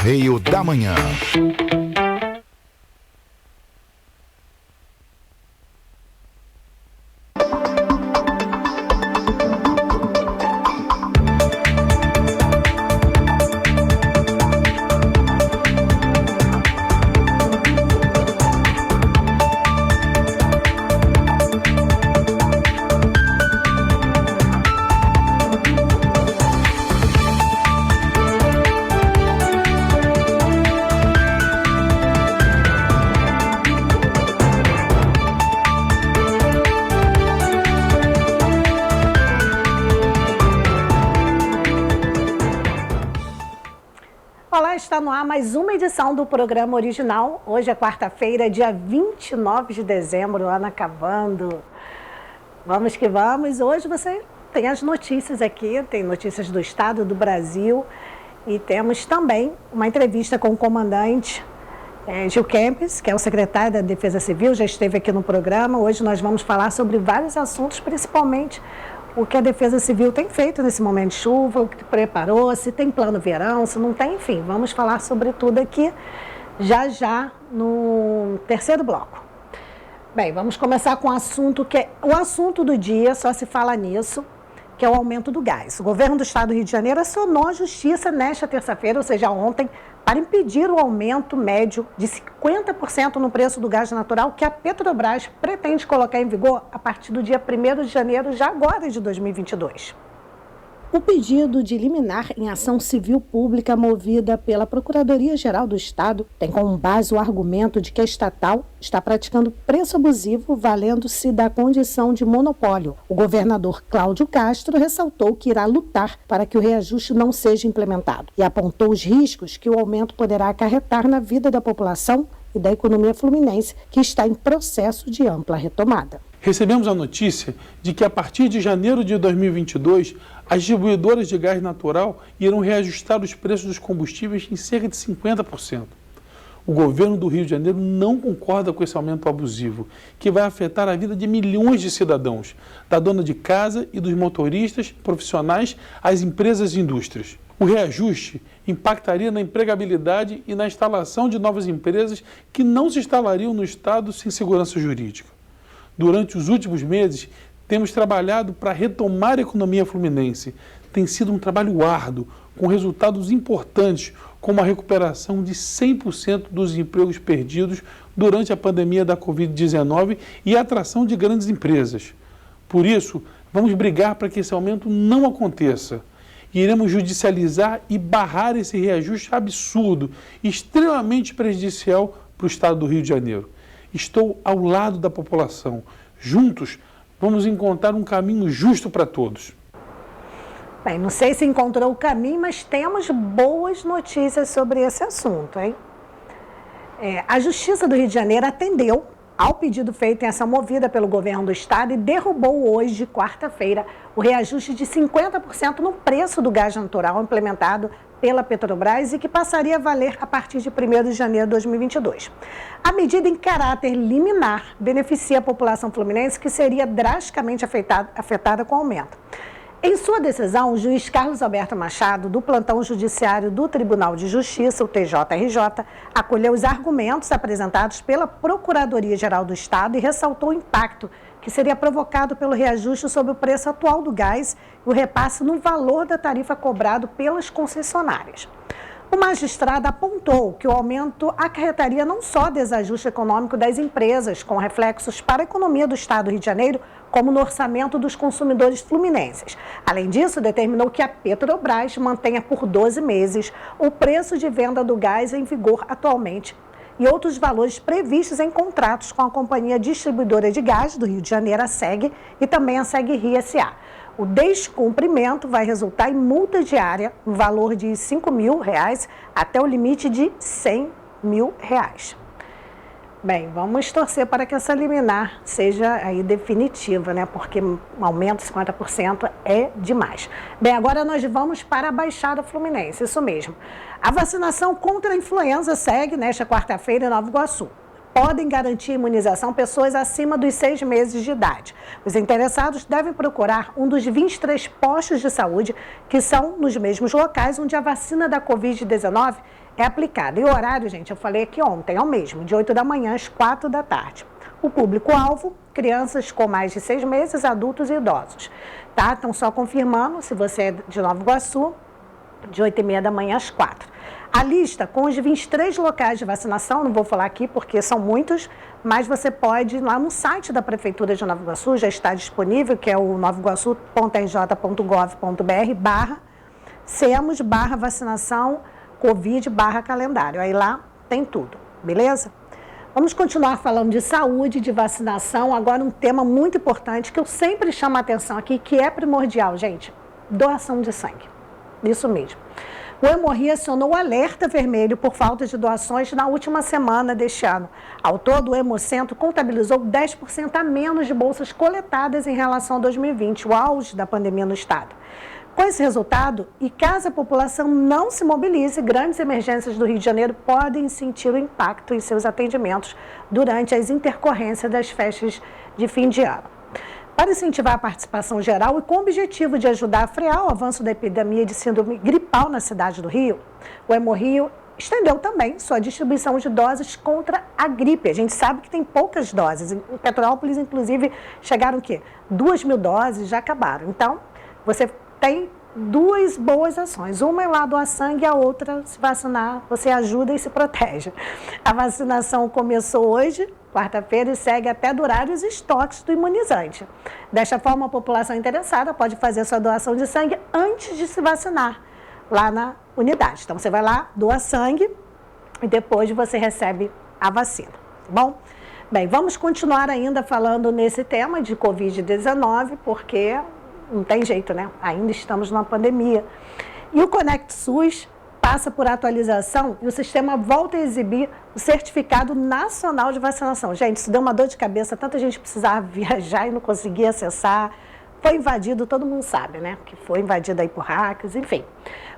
Correio da Manhã. Olá, está no ar mais uma edição do programa original. Hoje é quarta-feira, dia 29 de dezembro, ano acabando. Vamos que vamos. Hoje você tem as notícias aqui, tem notícias do estado, do Brasil e temos também uma entrevista com o comandante Gil Kempis, que é o secretário da Defesa Civil, já esteve aqui no programa. Hoje nós vamos falar sobre vários assuntos, principalmente o que a Defesa Civil tem feito nesse momento de chuva, o que preparou, se tem plano verão, se não tem, enfim. Vamos falar sobre tudo aqui já no terceiro bloco. Bem, vamos começar com o assunto que é o assunto do dia, só se fala nisso, que é o aumento do gás. O governo do estado do Rio de Janeiro acionou a justiça nesta terça-feira, ou seja, ontem, para impedir o aumento médio de 50% no preço do gás natural que a Petrobras pretende colocar em vigor a partir do dia 1º de janeiro, já agora de 2022. O pedido de liminar em ação civil pública movida pela Procuradoria-Geral do Estado tem como base o argumento de que a estatal está praticando preço abusivo, valendo-se da condição de monopólio. O governador Cláudio Castro ressaltou que irá lutar para que o reajuste não seja implementado e apontou os riscos que o aumento poderá acarretar na vida da população e da economia fluminense, que está em processo de ampla retomada. Recebemos a notícia de que a partir de janeiro de 2022, as distribuidoras de gás natural irão reajustar os preços dos combustíveis em cerca de 50%. O governo do Rio de Janeiro não concorda com esse aumento abusivo, que vai afetar a vida de milhões de cidadãos, da dona de casa e dos motoristas, profissionais, às empresas e indústrias. O reajuste impactaria na empregabilidade e na instalação de novas empresas que não se instalariam no Estado sem segurança jurídica. Durante os últimos meses, temos trabalhado para retomar a economia fluminense. Tem sido um trabalho árduo, com resultados importantes, como a recuperação de 100% dos empregos perdidos durante a pandemia da Covid-19 e a atração de grandes empresas. Por isso, vamos brigar para que esse aumento não aconteça. E iremos judicializar e barrar esse reajuste absurdo, extremamente prejudicial para o Estado do Rio de Janeiro. Estou ao lado da população. Juntos, vamos encontrar um caminho justo para todos. Bem, não sei se encontrou o caminho, mas temos boas notícias sobre esse assunto, hein? A Justiça do Rio de Janeiro atendeu ao pedido feito em ação movida pelo governo do estado e derrubou hoje, quarta-feira, o reajuste de 50% no preço do gás natural implementado pela Petrobras e que passaria a valer a partir de 1º de janeiro de 2022. A medida em caráter liminar beneficia a população fluminense, que seria drasticamente afetada com o aumento. Em sua decisão, o juiz Carlos Alberto Machado, do Plantão Judiciário do Tribunal de Justiça, o TJRJ, acolheu os argumentos apresentados pela Procuradoria-Geral do Estado e ressaltou o impacto que seria provocado pelo reajuste sobre o preço atual do gás e o repasse no valor da tarifa cobrado pelas concessionárias. O magistrado apontou que o aumento acarretaria não só desajuste econômico das empresas, com reflexos para a economia do Estado do Rio de Janeiro, como no orçamento dos consumidores fluminenses. Além disso, determinou que a Petrobras mantenha por 12 meses o preço de venda do gás em vigor atualmente e outros valores previstos em contratos com a Companhia Distribuidora de Gás do Rio de Janeiro, a SEG, e também a SEG Rio S.A. O descumprimento vai resultar em multa diária no valor de R$ 5.000 até o limite de R$ 100.000. Bem, vamos torcer para que essa liminar seja aí definitiva, né? Porque um aumento de 50% é demais. Bem, agora nós vamos para a Baixada Fluminense, isso mesmo. A vacinação contra a influenza segue nesta quarta-feira em Nova Iguaçu. Podem garantir imunização pessoas acima dos 6 meses de idade. Os interessados devem procurar um dos 23 postos de saúde que são nos mesmos locais onde a vacina da Covid-19 é aplicada. E o horário, gente, eu falei aqui ontem, é o mesmo, de 8 da manhã às 4 da tarde. O público-alvo, crianças com mais de 6 meses, adultos e idosos. Tá? Então, só confirmando, se você é de Nova Iguaçu, de 8h30 da manhã às 4. A lista com os 23 locais de vacinação, não vou falar aqui porque são muitos, mas você pode ir lá no site da Prefeitura de Nova Iguaçu, já está disponível, que é o novaiguaçu.rj.gov.br/SEMOS/vacinação Covid/calendário. Aí lá tem tudo, beleza? Vamos continuar falando de saúde, de vacinação. Agora um tema muito importante que eu sempre chamo a atenção aqui, que é primordial, gente. Doação de sangue. Isso mesmo. O Hemorria acionou o alerta vermelho por falta de doações na última semana deste ano. Ao todo, o Hemocentro contabilizou 10% a menos de bolsas coletadas em relação a 2020, o auge da pandemia no estado. Com esse resultado, e caso a população não se mobilize, grandes emergências do Rio de Janeiro podem sentir o impacto em seus atendimentos durante as intercorrências das festas de fim de ano. Para incentivar a participação geral e com o objetivo de ajudar a frear o avanço da epidemia de síndrome gripal na cidade do Rio, o Hemorrio estendeu também sua distribuição de doses contra a gripe. A gente sabe que tem poucas doses. Em Petrópolis, inclusive, chegaram o quê? 2.000 doses, já acabaram. Então, você tem duas boas ações. Uma é lá doar sangue, a outra se vacinar. Você ajuda e se protege. A vacinação começou hoje, quarta-feira, e segue até durar os estoques do imunizante. Desta forma, a população interessada pode fazer sua doação de sangue antes de se vacinar lá na unidade. Então, você vai lá, doa sangue e depois você recebe a vacina, tá bom? Bem, vamos continuar ainda falando nesse tema de Covid-19, porque não tem jeito, né? Ainda estamos numa pandemia. E o Conect SUS passa por atualização e o sistema volta a exibir o Certificado Nacional de Vacinação. Gente, isso deu uma dor de cabeça, tanta gente precisava viajar e não conseguia acessar. Foi invadido, todo mundo sabe, né? Que foi invadido aí por hackers, enfim.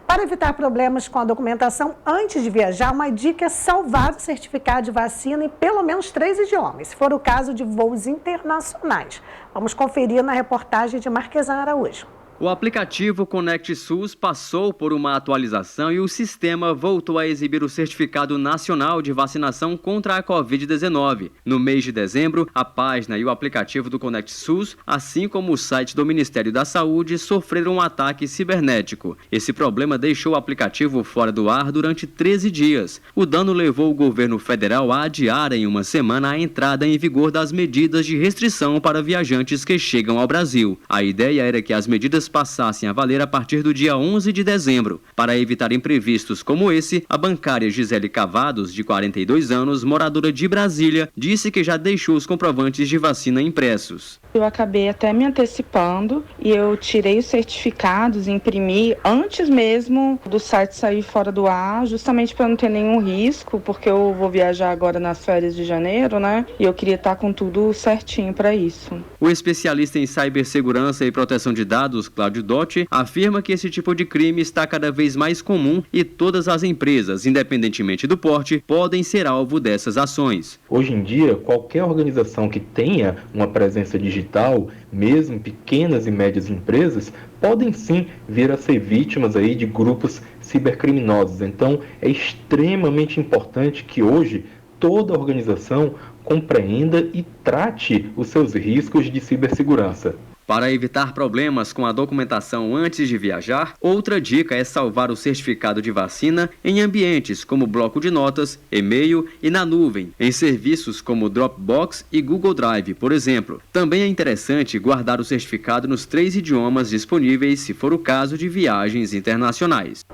Para evitar problemas com a documentação antes de viajar, uma dica é salvar o certificado de vacina em pelo menos 3 idiomas, se for o caso de voos internacionais. Vamos conferir na reportagem de Marquesan Araújo. O aplicativo Conect SUS passou por uma atualização e o sistema voltou a exibir o Certificado Nacional de Vacinação contra a Covid-19. No mês de dezembro, a página e o aplicativo do Conect SUS, assim como o site do Ministério da Saúde, sofreram um ataque cibernético. Esse problema deixou o aplicativo fora do ar durante 13 dias. O dano levou o governo federal a adiar em uma semana a entrada em vigor das medidas de restrição para viajantes que chegam ao Brasil. A ideia era que as medidas passassem a valer a partir do dia 11 de dezembro. Para evitar imprevistos como esse, a bancária Gisele Cavados, de 42 anos, moradora de Brasília, disse que já deixou os comprovantes de vacina impressos. Eu acabei até me antecipando e eu tirei os certificados, imprimi antes mesmo do site sair fora do ar, justamente para não ter nenhum risco, porque eu vou viajar agora nas férias de janeiro, né? E eu queria estar com tudo certinho para isso. O especialista em cibersegurança e proteção de dados, Cláudio Dotti, afirma que esse tipo de crime está cada vez mais comum e todas as empresas, independentemente do porte, podem ser alvo dessas ações. Hoje em dia, qualquer organização que tenha uma presença digital, mesmo pequenas e médias empresas, podem sim vir a ser vítimas aí de grupos cibercriminosos. Então, é extremamente importante que hoje toda organização compreenda e trate os seus riscos de cibersegurança. Para evitar problemas com a documentação antes de viajar, outra dica é salvar o certificado de vacina em ambientes como bloco de notas, e-mail e na nuvem, em serviços como Dropbox e Google Drive, por exemplo. Também é interessante guardar o certificado nos 3 idiomas disponíveis, se for o caso de viagens internacionais.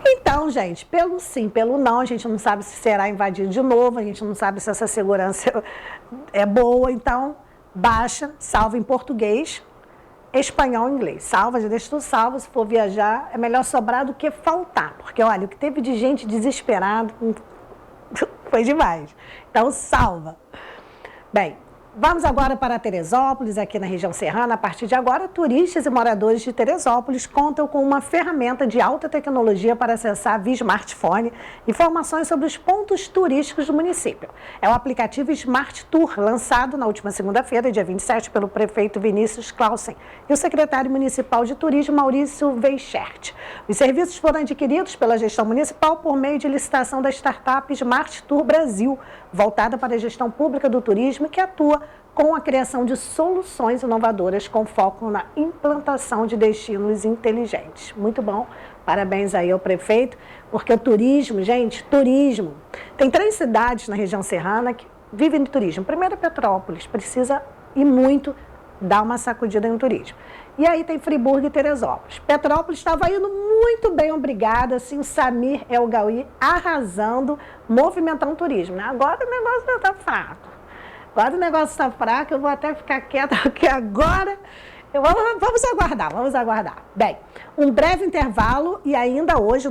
Então, gente, pelo sim, pelo não, a gente não sabe se será invadido de novo, a gente não sabe se essa segurança é boa, então baixa, salva em português, espanhol e inglês. Salva, já deixa tudo salvo, se for viajar, é melhor sobrar do que faltar, porque olha, o que teve de gente desesperada foi demais. Então, salva. Bem, Vamos agora para Teresópolis, aqui na região serrana. A partir de agora, turistas e moradores de Teresópolis contam com uma ferramenta de alta tecnologia para acessar via smartphone informações sobre os pontos turísticos do município. É o aplicativo Smart Tour, lançado na última segunda-feira, dia 27, pelo prefeito Vinícius Clausen e o secretário municipal de turismo, Maurício Weichert. Os serviços foram adquiridos pela gestão municipal por meio de licitação da startup Smart Tour Brasil, voltada para a gestão pública do turismo, que atua com a criação de soluções inovadoras com foco na implantação de destinos inteligentes. Muito bom, parabéns aí ao prefeito, porque o turismo, gente, turismo. Tem 3 cidades na região serrana que vivem de turismo. Primeiro, Petrópolis, precisa ir muito dar uma sacudida no turismo. E aí tem Friburgo e Teresópolis. Petrópolis estava indo muito bem, obrigada, assim, o Samir El Gaui arrasando, movimentando o turismo, né? Agora o negócio está fraco. Agora o negócio está fraco, eu vou até ficar quieta, porque agora... Vamos aguardar. Bem, um breve intervalo e ainda hoje,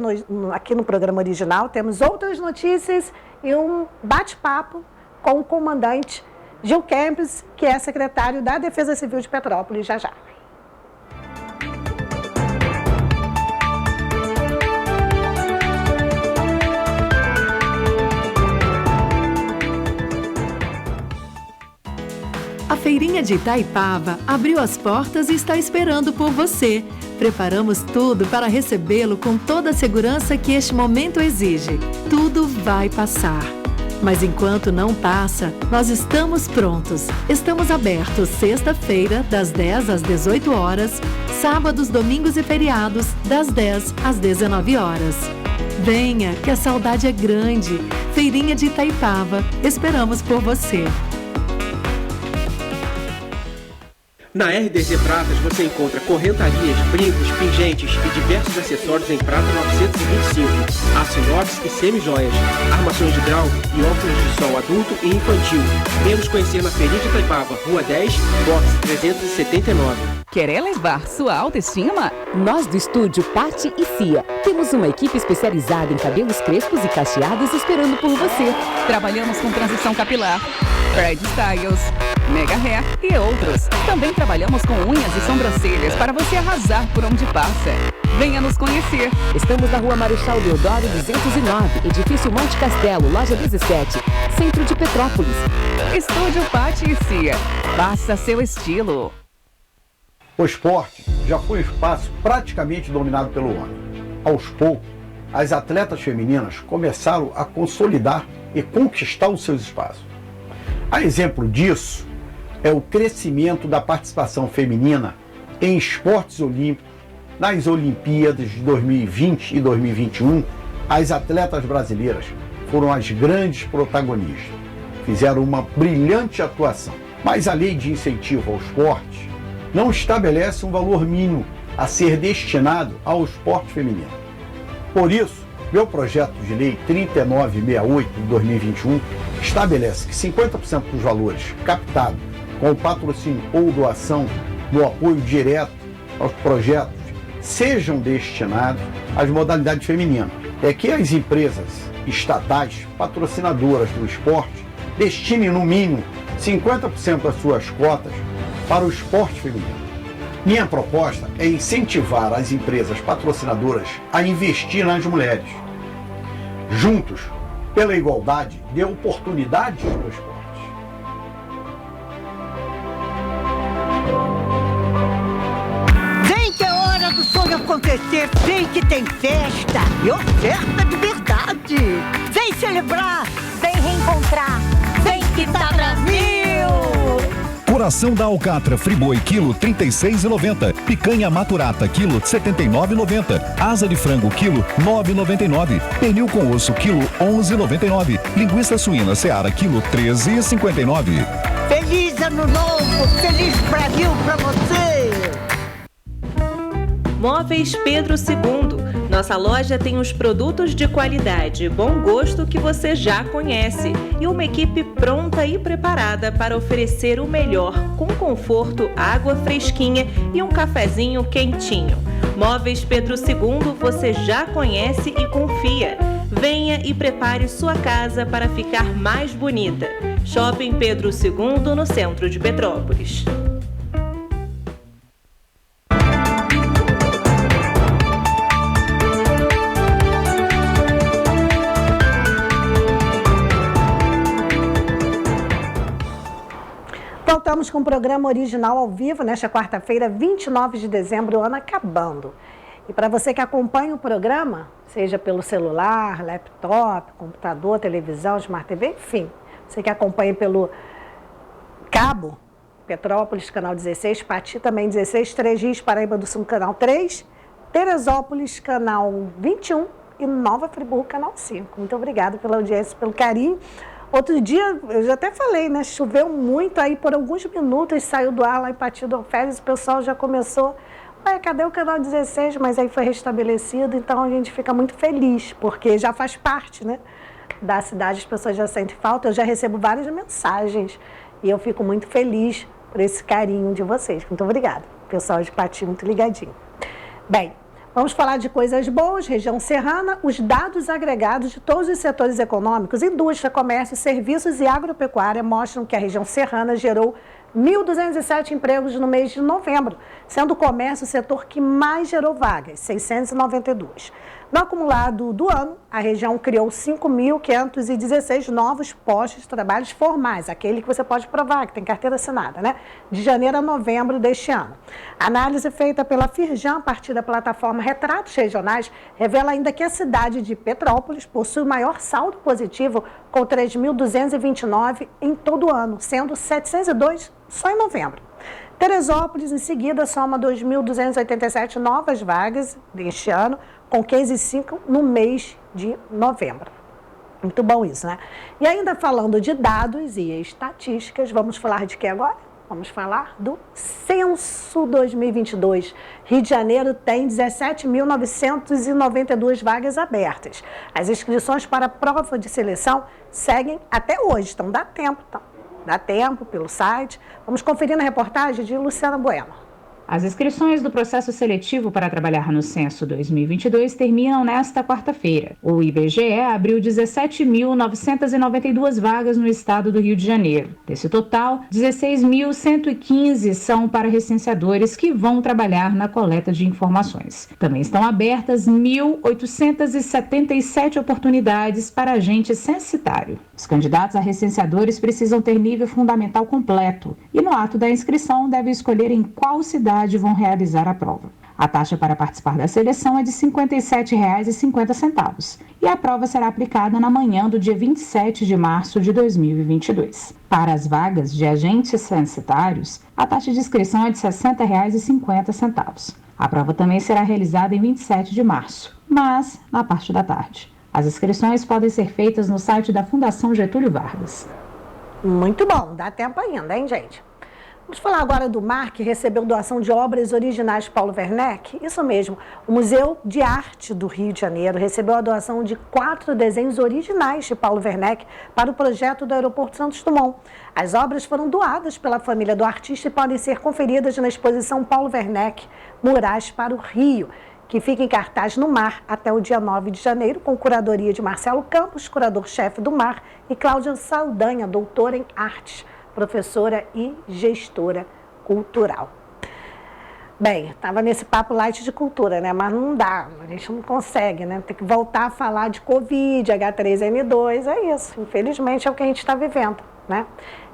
aqui no programa original, temos outras notícias e um bate-papo com o comandante Gil Kempis, que é secretário da Defesa Civil de Petrópolis, já. A Feirinha de Itaipava abriu as portas e está esperando por você. Preparamos tudo para recebê-lo com toda a segurança que este momento exige. Tudo vai passar. Mas enquanto não passa, nós estamos prontos. Estamos abertos sexta-feira, das 10 às 18 horas, sábados, domingos e feriados, das 10 às 19 horas. Venha, que a saudade é grande. Feirinha de Itaipava, esperamos por você. Na RDZ Pratas você encontra correntarias, brincos, pingentes e diversos acessórios em prata 925, aço inox e semi-joias, armações de grau e óculos de sol adulto e infantil. Venha nos conhecer na Feirinha de Itaipava, Rua 10, box 379. Quer elevar sua autoestima? Nós do estúdio Patti e Cia temos uma equipe especializada em cabelos crespos e cacheados esperando por você. Trabalhamos com transição capilar, Fred Styles, Mega Hair e outros. Também trabalhamos com unhas e sobrancelhas para você arrasar por onde passa. Venha nos conhecer. Estamos na Rua Marechal Deodoro 209, Edifício Monte Castelo, Loja 17, Centro de Petrópolis. Estúdio Patti e Cia. Faça seu estilo. O esporte já foi um espaço praticamente dominado pelo homem. Aos poucos, as atletas femininas começaram a consolidar e conquistar os seus espaços. A exemplo disso é o crescimento da participação feminina em esportes olímpicos. Nas Olimpíadas de 2020 e 2021, as atletas brasileiras foram as grandes protagonistas. Fizeram uma brilhante atuação. Mas a lei de incentivo ao esporte não estabelece um valor mínimo a ser destinado ao esporte feminino. Por isso, meu projeto de lei 3968 de 2021 estabelece que 50% dos valores captados com o patrocínio ou doação do apoio direto aos projetos sejam destinados às modalidades femininas. É que as empresas estatais patrocinadoras do esporte destinem no mínimo 50% das suas cotas para o esporte feminino. Minha proposta é incentivar as empresas patrocinadoras a investir nas mulheres. Juntos, pela igualdade de oportunidades no esporte. Vem que é hora do sonho acontecer, vem que tem festa e oferta de verdade. Vem celebrar, vem reencontrar, vem que tá Brasil! Coração da alcatra Friboi, quilo 36,90. Picanha maturata, quilo 79,90. Asa de frango, quilo 9,99. Pernil com osso, quilo 11,99. Linguiça suína Seara, quilo 13,59. Feliz Ano Novo, feliz Brasil pra você! Móveis Pedro II. Nossa loja tem os produtos de qualidade e bom gosto que você já conhece e uma equipe pronta e preparada para oferecer o melhor, com conforto, água fresquinha e um cafezinho quentinho. Móveis Pedro II você já conhece e confia. Venha e prepare sua casa para ficar mais bonita. Shopping Pedro II, no centro de Petrópolis. Voltamos com o programa original ao vivo nesta quarta-feira, 29 de dezembro, o ano acabando. E para você que acompanha o programa, seja pelo celular, laptop, computador, televisão, Smart TV, enfim, você que acompanha pelo cabo, Petrópolis, canal 16, Pati também 16, Três Rios, Paraíba do Sul, canal 3, Teresópolis, canal 21 e Nova Friburgo, canal 5. Muito obrigada pela audiência, pelo carinho. Outro dia, eu já até falei, né? Choveu muito, aí por alguns minutos saiu do ar lá em Pati do Alferes, o pessoal já começou, cadê o canal 16? Mas aí foi restabelecido, então a gente fica muito feliz, porque já faz parte, né, da cidade, as pessoas já sentem falta, eu já recebo várias mensagens e eu fico muito feliz por esse carinho de vocês. Muito obrigada, pessoal de Pati, muito ligadinho. Bem, vamos falar de coisas boas, região serrana, os dados agregados de todos os setores econômicos, indústria, comércio, serviços e agropecuária mostram que a região serrana gerou 1.207 empregos no mês de novembro, sendo o comércio o setor que mais gerou vagas, 692. No acumulado do ano, a região criou 5.516 novos postos de trabalho formais, aquele que você pode provar, que tem carteira assinada, né? De janeiro a novembro deste ano. A análise feita pela Firjan, a partir da plataforma Retratos Regionais, revela ainda que a cidade de Petrópolis possui o maior saldo positivo, com 3.229 em todo o ano, sendo 702 só em novembro. Teresópolis, em seguida, soma 2.287 novas vagas deste ano, com 15,5 no mês de novembro. Muito bom isso, né? E ainda falando de dados e estatísticas, vamos falar de que agora? Vamos falar do Censo 2022. Rio de Janeiro tem 17.992 vagas abertas. As inscrições para a prova de seleção seguem até hoje, então dá tempo, Dá tempo pelo site. Vamos conferir na reportagem de Luciana Bueno. As inscrições do processo seletivo para trabalhar no Censo 2022 terminam nesta quarta-feira. O IBGE abriu 17.992 vagas no estado do Rio de Janeiro. Desse total, 16.115 são para recenseadores que vão trabalhar na coleta de informações. Também estão abertas 1.877 oportunidades para agente censitário. Os candidatos a recenseadores precisam ter nível fundamental completo e no ato da inscrição devem escolher em qual cidade vão realizar a prova. A taxa para participar da seleção é de R$ 57,50 e a prova será aplicada na manhã do dia 27 de março de 2022. Para as vagas de agentes censitários, a taxa de inscrição é de R$ 60,50. A prova também será realizada em 27 de março, mas na parte da tarde. As inscrições podem ser feitas no site da Fundação Getúlio Vargas. Muito bom, dá tempo ainda, hein, gente? Vamos falar agora do MAR, que recebeu doação de obras originais de Paulo Werneck. Isso mesmo, o Museu de Arte do Rio de Janeiro recebeu a doação de 4 desenhos originais de Paulo Werneck para o projeto do Aeroporto Santos Dumont. As obras foram doadas pela família do artista e podem ser conferidas na exposição Paulo Werneck, Murais para o Rio, que fica em cartaz no MAR até o dia 9 de janeiro, com curadoria de Marcelo Campos, curador-chefe do MAR, e Cláudia Saldanha, doutora em artes, professora e gestora cultural. Bem, estava nesse papo light de cultura, né? Mas não dá, a gente não consegue, né? Tem que voltar a falar de Covid, H3N2, é isso. Infelizmente é o que a gente está vivendo, né?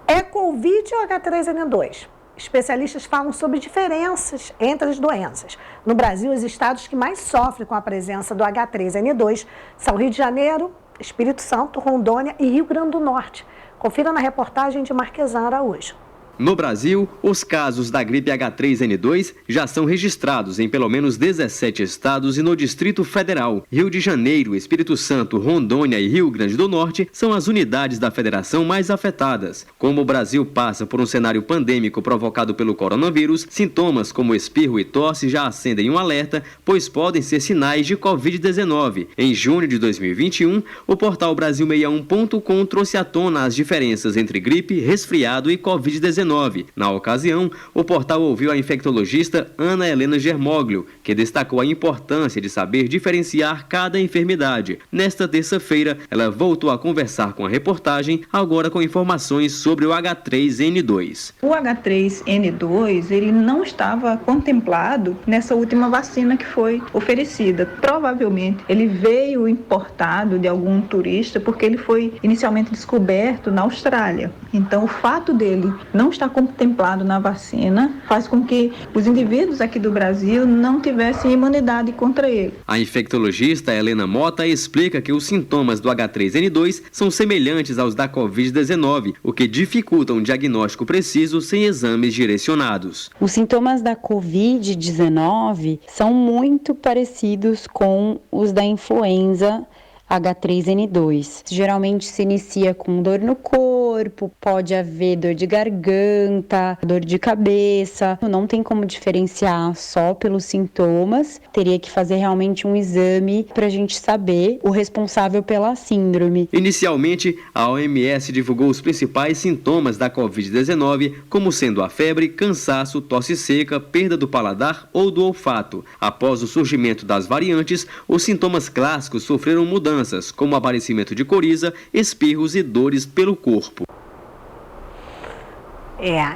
É Covid ou H3N2? Especialistas falam sobre diferenças entre as doenças. No Brasil, os estados que mais sofrem com a presença do H3N2 são Rio de Janeiro, Espírito Santo, Rondônia e Rio Grande do Norte. Confira na reportagem de Marquesan Araújo. No Brasil, os casos da gripe H3N2 já são registrados em pelo menos 17 estados e no Distrito Federal. Rio de Janeiro, Espírito Santo, Rondônia e Rio Grande do Norte são as unidades da federação mais afetadas. Como o Brasil passa por um cenário pandêmico provocado pelo coronavírus, sintomas como espirro e tosse já acendem um alerta, pois podem ser sinais de Covid-19. Em junho de 2021, o portal Brasil61.com trouxe à tona as diferenças entre gripe, resfriado e Covid-19. Covid-19. Na ocasião, o portal ouviu a infectologista Ana Helena Germoglio, que destacou a importância de saber diferenciar cada enfermidade. Nesta terça-feira, ela voltou a conversar com a reportagem, agora com informações sobre o H3N2. O H3N2, ele não estava contemplado nessa última vacina que foi oferecida. Provavelmente, ele veio importado de algum turista porque ele foi inicialmente descoberto na Austrália. Então, o fato dele não estar contemplado na vacina faz com que os indivíduos aqui do Brasil não tivessem imunidade contra ele. A infectologista Helena Mota explica que os sintomas do H3N2 são semelhantes aos da Covid-19, o que dificulta um diagnóstico preciso sem exames direcionados. Os sintomas da Covid-19 são muito parecidos com os da influenza H3N2. Geralmente se inicia com dor no corpo, pode haver dor de garganta, dor de cabeça. Não tem como diferenciar só pelos sintomas. Teria que fazer realmente um exame para a gente saber o responsável pela síndrome. Inicialmente, a OMS divulgou os principais sintomas da Covid-19, como sendo a febre, cansaço, tosse seca, perda do paladar ou do olfato. Após o surgimento das variantes, os sintomas clássicos sofreram mudanças, como aparecimento de coriza, espirros e dores pelo corpo.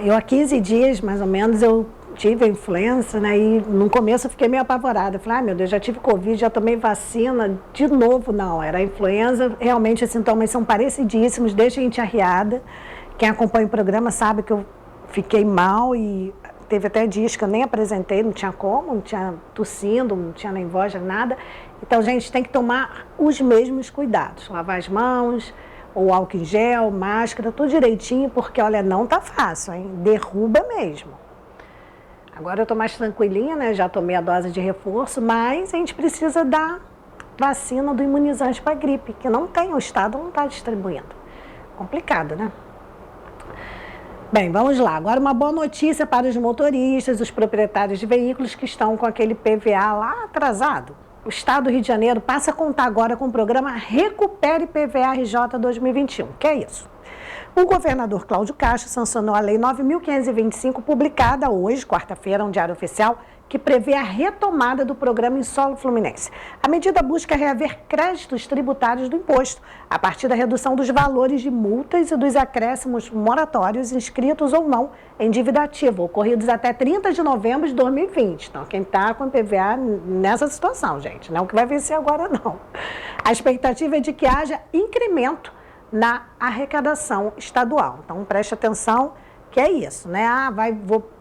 Eu há 15 dias, mais ou menos, eu tive a influenza, né? E no começo eu fiquei meio apavorada. Falei, meu Deus, já tive Covid, já tomei vacina, de novo não. Era a influenza, realmente os sintomas são parecidíssimos, deixa a gente arriada. Quem acompanha o programa sabe que eu fiquei mal e teve até dias que eu nem apresentei, não tinha como, não tinha tossindo, não tinha nem voz, nada. Então, gente, tem que tomar os mesmos cuidados. Lavar as mãos, ou álcool em gel, máscara, tudo direitinho, porque, olha, não tá fácil, hein? Derruba mesmo. Agora eu tô mais tranquilinha, né? Já tomei a dose de reforço, mas a gente precisa da vacina do imunizante para gripe, que não tem, o Estado não está distribuindo. Complicado, né? Bem, vamos lá. Agora uma boa notícia para os motoristas, os proprietários de veículos que estão com aquele PVA lá atrasado. O Estado do Rio de Janeiro passa a contar agora com o programa Recupere PVA RJ 2021. Que é isso? O governador Cláudio Castro sancionou a Lei 9.525, publicada hoje, quarta-feira, no Diário Oficial, que prevê a retomada do programa em solo fluminense. A medida busca reaver créditos tributários do imposto, a partir da redução dos valores de multas e dos acréscimos moratórios inscritos ou não em dívida ativa, ocorridos até 30 de novembro de 2020. Então, quem está com PVA nessa situação, gente, não é o que vai vencer agora, não. A expectativa é de que haja incremento na arrecadação estadual. Então, preste atenção, que é isso, né?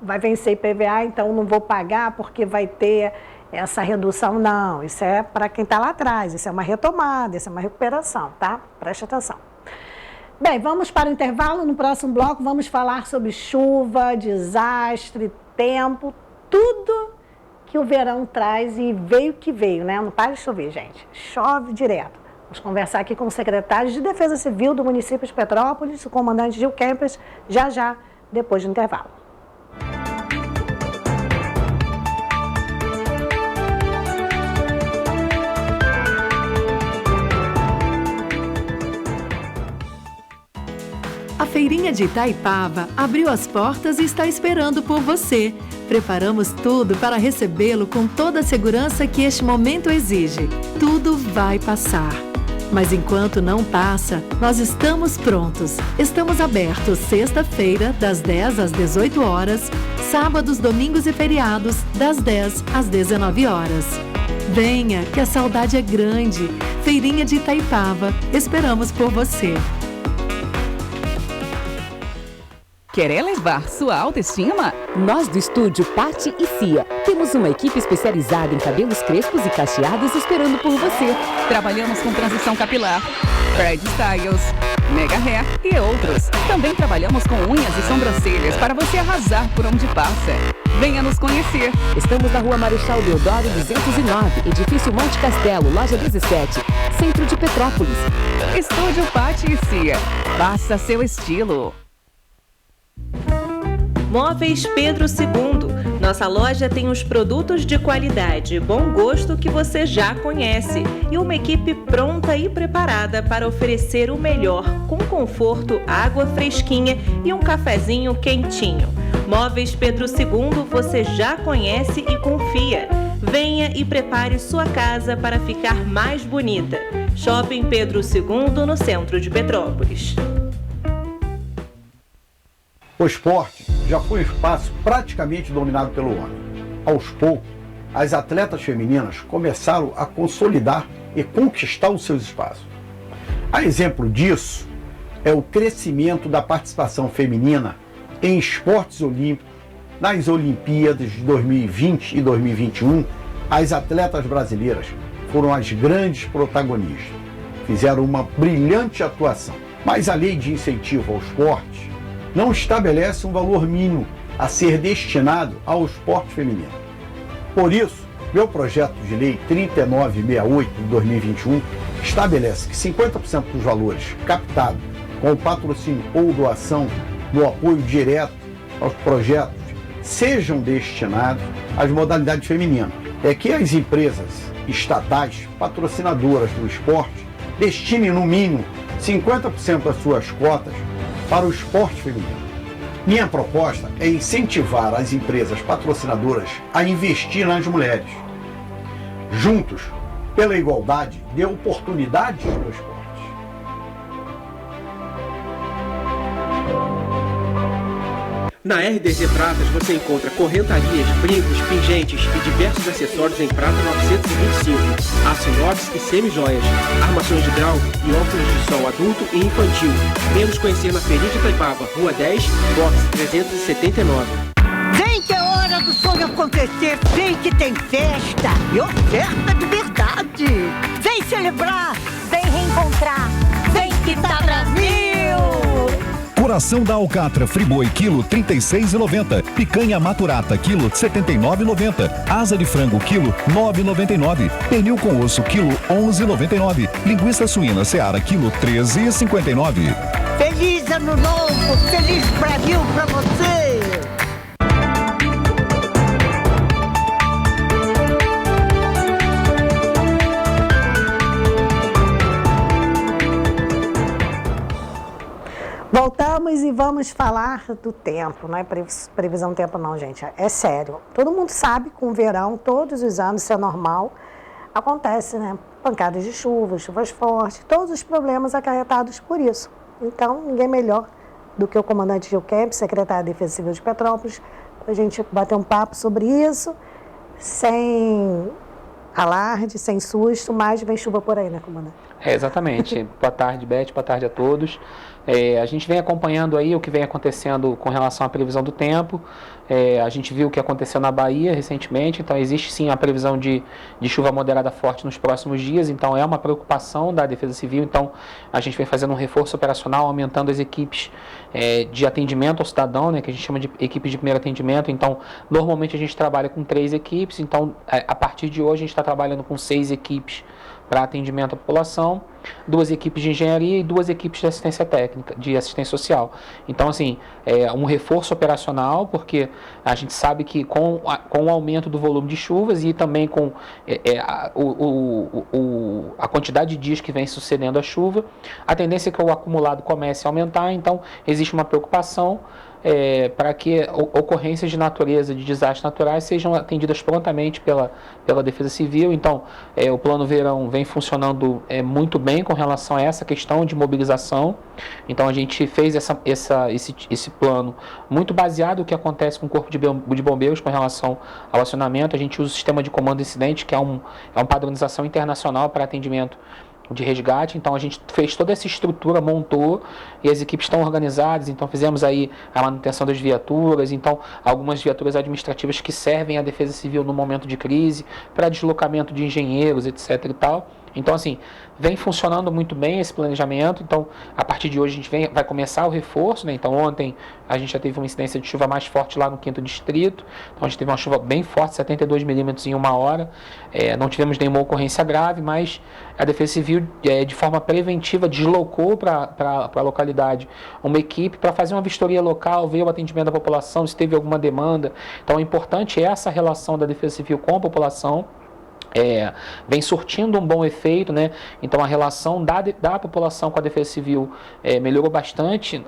Vai vencer IPVA, então não vou pagar porque vai ter essa redução. Não, isso é para quem está lá atrás, isso é uma retomada, isso é uma recuperação, tá? Preste atenção. Bem, vamos para o intervalo. No próximo bloco vamos falar sobre chuva, desastre, tempo, tudo que o verão traz e veio que veio, né? Não para de chover, gente. Chove direto. Vamos conversar aqui com o secretário de Defesa Civil do município de Petrópolis, o comandante Gil Kempes, já, depois do intervalo. A Feirinha de Itaipava abriu as portas e está esperando por você. Preparamos tudo para recebê-lo com toda a segurança que este momento exige. Tudo vai passar. Mas enquanto não passa, nós estamos prontos. Estamos abertos sexta-feira, das 10 às 18 horas, sábados, domingos e feriados, das 10 às 19 horas. Venha, que a saudade é grande. Feirinha de Itaipava, esperamos por você. Quer elevar sua autoestima? Nós do estúdio Patti e Cia temos uma equipe especializada em cabelos crespos e cacheados esperando por você. Trabalhamos com transição capilar, Fred Styles, Mega Hair e outros. Também trabalhamos com unhas e sobrancelhas para você arrasar por onde passa. Venha nos conhecer. Estamos na Rua Marechal Deodoro 209, Edifício Monte Castelo, Loja 17, Centro de Petrópolis. Estúdio Patti e Cia. Faça seu estilo. Móveis Pedro II. Nossa loja tem os produtos de qualidade e bom gosto que você já conhece e uma equipe pronta e preparada para oferecer o melhor, com conforto, água fresquinha e um cafezinho quentinho. Móveis Pedro II você já conhece e confia. Venha e prepare sua casa para ficar mais bonita. Shopping Pedro II, no centro de Petrópolis. O esporte já foi um espaço praticamente dominado pelo homem. Aos poucos, as atletas femininas começaram a consolidar e conquistar os seus espaços. A exemplo disso é o crescimento da participação feminina em esportes olímpicos. Nas Olimpíadas de 2020 e 2021, as atletas brasileiras foram as grandes protagonistas. Fizeram uma brilhante atuação. Mas a lei de incentivo ao esporte não estabelece um valor mínimo a ser destinado ao esporte feminino. Por isso, meu projeto de lei 3968 de 2021 estabelece que 50% dos valores captados com o patrocínio ou doação do apoio direto aos projetos sejam destinados às modalidades femininas. É que as empresas estatais patrocinadoras do esporte destinem no mínimo 50% das suas cotas para o esporte feminino. Minha proposta é incentivar as empresas patrocinadoras a investir nas mulheres. Juntos, pela igualdade de oportunidades no esporte. Na RDZ Pratas você encontra correntarias, brincos, pingentes e diversos acessórios em prata 925, aço inox e semi-joias, armações de grau e óculos de sol adulto e infantil. Venha nos conhecer na Feliz de Itaipava, Rua 10, box 379. Vem que é hora do sonho acontecer, vem que tem festa e oferta de verdade. Vem celebrar, vem reencontrar, vem que tá Brasil! Coração da alcatra Friboi, quilo 36,90. Picanha maturata, quilo 79,90. Asa de frango, quilo 9,99. Pernil com osso, quilo 11,99. Linguiça suína Seara, quilo 13,59. Feliz Ano Novo, feliz Brasil pra você! Voltamos e vamos falar do tempo, não é previsão do tempo não, gente, é sério. Todo mundo sabe que com o verão, todos os anos, isso é normal, acontece, né? Pancadas de chuva, chuvas fortes, todos os problemas acarretados por isso. Então, ninguém melhor do que o comandante Gil Kemp, secretário da Defesa Civil de Petrópolis, para a gente bater um papo sobre isso, sem alarde, sem susto, mas vem chuva por aí, né, comandante? Exatamente. Boa tarde, Beth, boa tarde a todos. A gente vem acompanhando aí o que vem acontecendo com relação à previsão do tempo. A gente viu o que aconteceu na Bahia recentemente, então existe sim a previsão de chuva moderada forte nos próximos dias, então é uma preocupação da Defesa Civil, então a gente vem fazendo um reforço operacional, aumentando as equipes de atendimento ao cidadão, né, que a gente chama de equipes de primeiro atendimento. Então normalmente a gente trabalha com 3 equipes, então a partir de hoje a gente está trabalhando com 6 equipes para atendimento à população, 2 equipes de engenharia e 2 equipes de assistência técnica, de assistência social. Então, assim, é um reforço operacional, porque a gente sabe que com o aumento do volume de chuvas e também com a quantidade de dias que vem sucedendo a chuva, a tendência é que o acumulado comece a aumentar, então existe uma preocupação para que ocorrências de natureza, de desastres naturais, sejam atendidas prontamente pela Defesa Civil. Então, o Plano Verão vem funcionando muito bem com relação a essa questão de mobilização. Então, a gente fez esse plano muito baseado no que acontece com o Corpo de Bombeiros com relação ao acionamento. A gente usa o sistema de comando incidente, que é uma padronização internacional para atendimento de resgate. Então a gente fez toda essa estrutura, montou, e as equipes estão organizadas. Então fizemos aí a manutenção das viaturas, então algumas viaturas administrativas que servem à Defesa Civil no momento de crise, para deslocamento de engenheiros, etc e tal. Então, assim, vem funcionando muito bem esse planejamento. Então, a partir de hoje, a gente vai começar o reforço, né? Então, ontem a gente já teve uma incidência de chuva mais forte lá no 5º distrito. Então, a gente teve uma chuva bem forte, 72 milímetros em 1 hora. Não tivemos nenhuma ocorrência grave, mas a Defesa Civil, de forma preventiva, deslocou para a localidade uma equipe para fazer uma vistoria local, ver o atendimento da população, se teve alguma demanda. Então, é importante essa relação da Defesa Civil com a população. Vem surtindo um bom efeito, né? Então a relação da população com a Defesa Civil melhorou bastante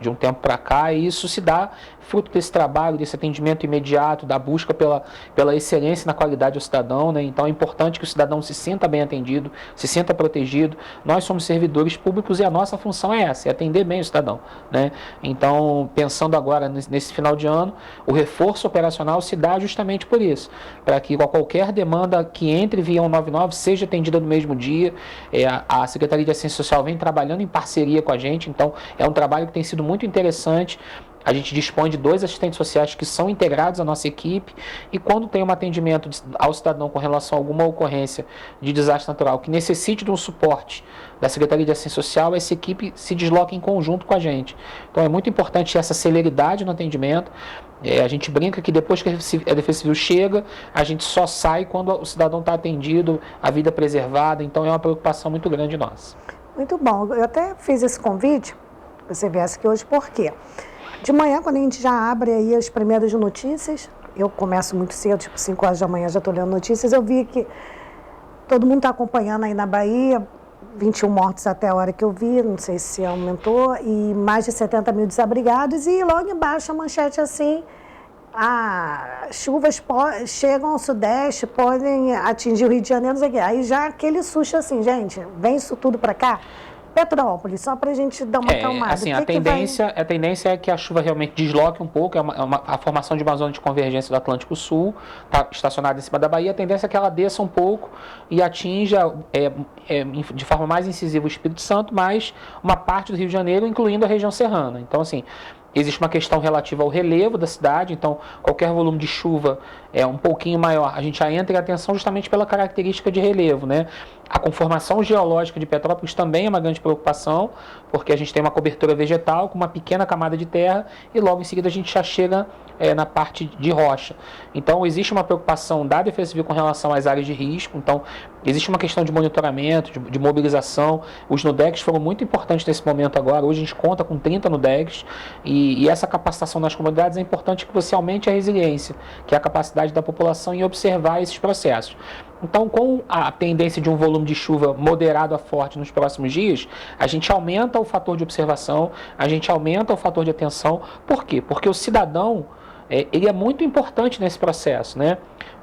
de um tempo para cá, e isso se dá fruto desse trabalho, desse atendimento imediato, da busca pela excelência na qualidade ao cidadão, né? Então é importante que o cidadão se sinta bem atendido, se sinta protegido. Nós somos servidores públicos e a nossa função é essa, é atender bem o cidadão, né? Então, pensando agora nesse final de ano, o reforço operacional se dá justamente por isso, para que qualquer demanda que entre via 199 seja atendida no mesmo dia. A Secretaria de Assistência Social vem trabalhando em parceria com a gente, então é um trabalho que tem sido muito interessante. A gente dispõe de 2 assistentes sociais que são integrados à nossa equipe, e quando tem um atendimento ao cidadão com relação a alguma ocorrência de desastre natural que necessite de um suporte da Secretaria de Assistência Social, essa equipe se desloca em conjunto com a gente. Então é muito importante essa celeridade no atendimento. A gente brinca que depois que a Defesa Civil chega, a gente só sai quando o cidadão está atendido, a vida preservada. Então é uma preocupação muito grande nossa. Muito bom. Eu até fiz esse convite, você viesse aqui hoje, por quê? De manhã, quando a gente já abre aí as primeiras notícias, eu começo muito cedo, tipo 5 horas da manhã, já estou lendo notícias, eu vi que todo mundo está acompanhando aí na Bahia, 21 mortos até a hora que eu vi, não sei se aumentou, e mais de 70 mil desabrigados, e logo embaixo a manchete assim, chuvas chegam ao Sudeste, podem atingir o Rio de Janeiro, não sei o quê. Aí já aquele susto assim, gente, vem isso tudo para cá? Petrópolis, só para a gente dar uma acalmada. Assim, a tendência é que a chuva realmente desloque um pouco, a formação de uma zona de convergência do Atlântico Sul, está estacionada em cima da Bahia, a tendência é que ela desça um pouco e atinja de forma mais incisiva o Espírito Santo, mas uma parte do Rio de Janeiro, incluindo a região serrana. Então, assim, existe uma questão relativa ao relevo da cidade, então qualquer volume de chuva um pouquinho maior, a gente já entra em atenção justamente pela característica de relevo, né? A conformação geológica de Petrópolis também é uma grande preocupação, porque a gente tem uma cobertura vegetal com uma pequena camada de terra e logo em seguida a gente já chega na parte de rocha. Então existe uma preocupação da Defesa Civil com relação às áreas de risco, então existe uma questão de monitoramento, de mobilização. Os NUDECs foram muito importantes nesse momento agora, hoje a gente conta com 30 NUDECs e essa capacitação nas comunidades é importante que você aumente a resiliência, que é a capacidade da população em observar esses processos. Então, com a tendência de um volume de chuva moderado a forte nos próximos dias, a gente aumenta o fator de observação, a gente aumenta o fator de atenção. Por quê? Porque o cidadão, ele é muito importante nesse processo, né?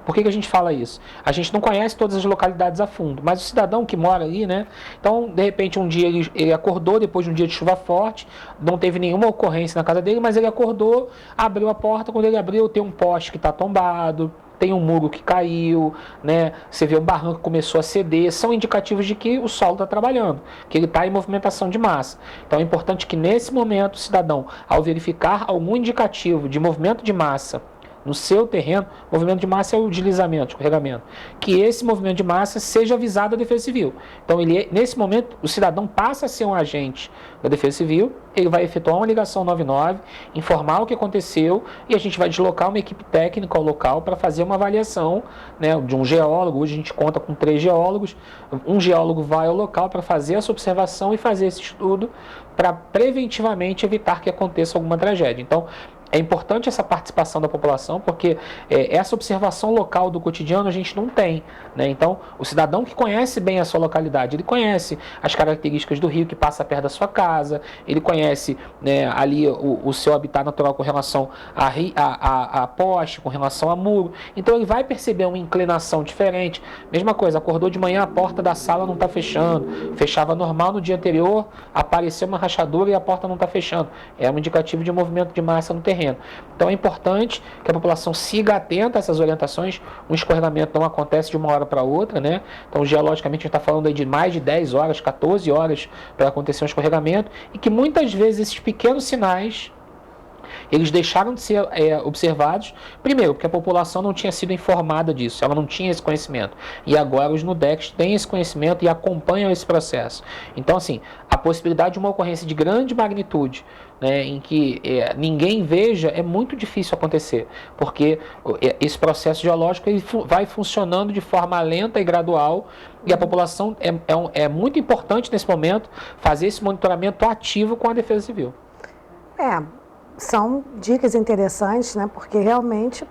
Por que a gente fala isso? A gente não conhece todas as localidades a fundo, mas o cidadão que mora ali, né? Então, de repente, um dia ele acordou depois de um dia de chuva forte, não teve nenhuma ocorrência na casa dele, mas ele acordou, abriu a porta, quando ele abriu tem um poste que está tombado, tem um muro que caiu, né? Você vê um barranco que começou a ceder, são indicativos de que o solo está trabalhando, que ele está em movimentação de massa. Então é importante que nesse momento o cidadão, ao verificar algum indicativo de movimento de massa no seu terreno, movimento de massa é o deslizamento, escorregamento, que esse movimento de massa seja avisado à Defesa Civil. Então, nesse momento, o cidadão passa a ser um agente da Defesa Civil, ele vai efetuar uma ligação 99, informar o que aconteceu e a gente vai deslocar uma equipe técnica ao local para fazer uma avaliação, né, de um geólogo. Hoje a gente conta com 3 geólogos, um geólogo vai ao local para fazer essa observação e fazer esse estudo para preventivamente evitar que aconteça alguma tragédia. Então, é importante essa participação da população, porque essa observação local do cotidiano a gente não tem, né? Então, o cidadão que conhece bem a sua localidade, ele conhece as características do rio que passa perto da sua casa, ele conhece, né, ali o seu habitat natural com relação a poste, com relação a muro. Então, ele vai perceber uma inclinação diferente. Mesma coisa, acordou de manhã, a porta da sala não está fechando, fechava normal no dia anterior, apareceu uma rachadura e a porta não está fechando. É um indicativo de movimento de massa no terreno. Então é importante que a população siga atenta a essas orientações. Um escorregamento não acontece de uma hora para outra, né? Então geologicamente a gente está falando aí de mais de 10 horas, 14 horas para acontecer um escorregamento, e que muitas vezes esses pequenos sinais eles deixaram de ser observados, primeiro, porque a população não tinha sido informada disso, ela não tinha esse conhecimento. E agora os NUDECs têm esse conhecimento e acompanham esse processo. Então, assim, a possibilidade de uma ocorrência de grande magnitude, né, em que ninguém veja, é muito difícil acontecer, porque esse processo geológico ele vai funcionando de forma lenta e gradual, e a população é muito importante nesse momento fazer esse monitoramento ativo com a Defesa Civil. São dicas interessantes, né, porque realmente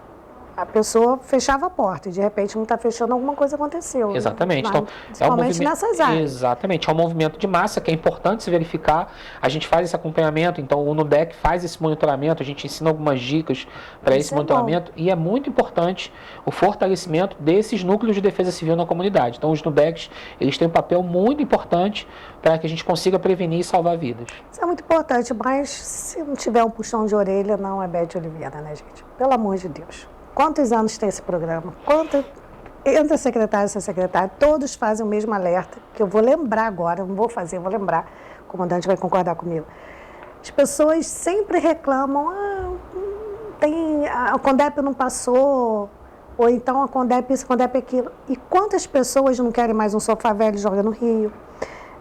a pessoa fechava a porta e de repente não está fechando, alguma coisa aconteceu. Exatamente. Então, principalmente nessas áreas. Exatamente. É um movimento de massa que é importante se verificar. A gente faz esse acompanhamento, então o NUDEC faz esse monitoramento, a gente ensina algumas dicas para esse monitoramento e é muito importante o fortalecimento desses núcleos de defesa civil na comunidade. Então os NUDECs, eles têm um papel muito importante para que a gente consiga prevenir e salvar vidas. Isso é muito importante, mas se não tiver um puxão de orelha, não é Beth Oliveira, né, gente? Pelo amor de Deus. Quantos anos tem esse programa? Entra secretário e secretária, todos fazem o mesmo alerta, que eu vou lembrar agora, não vou fazer, vou lembrar, o comandante vai concordar comigo. As pessoas sempre reclamam, a CONDEP não passou, ou então a CONDEP isso, a CONDEP aquilo. E quantas pessoas não querem mais um sofá velho e joga no rio?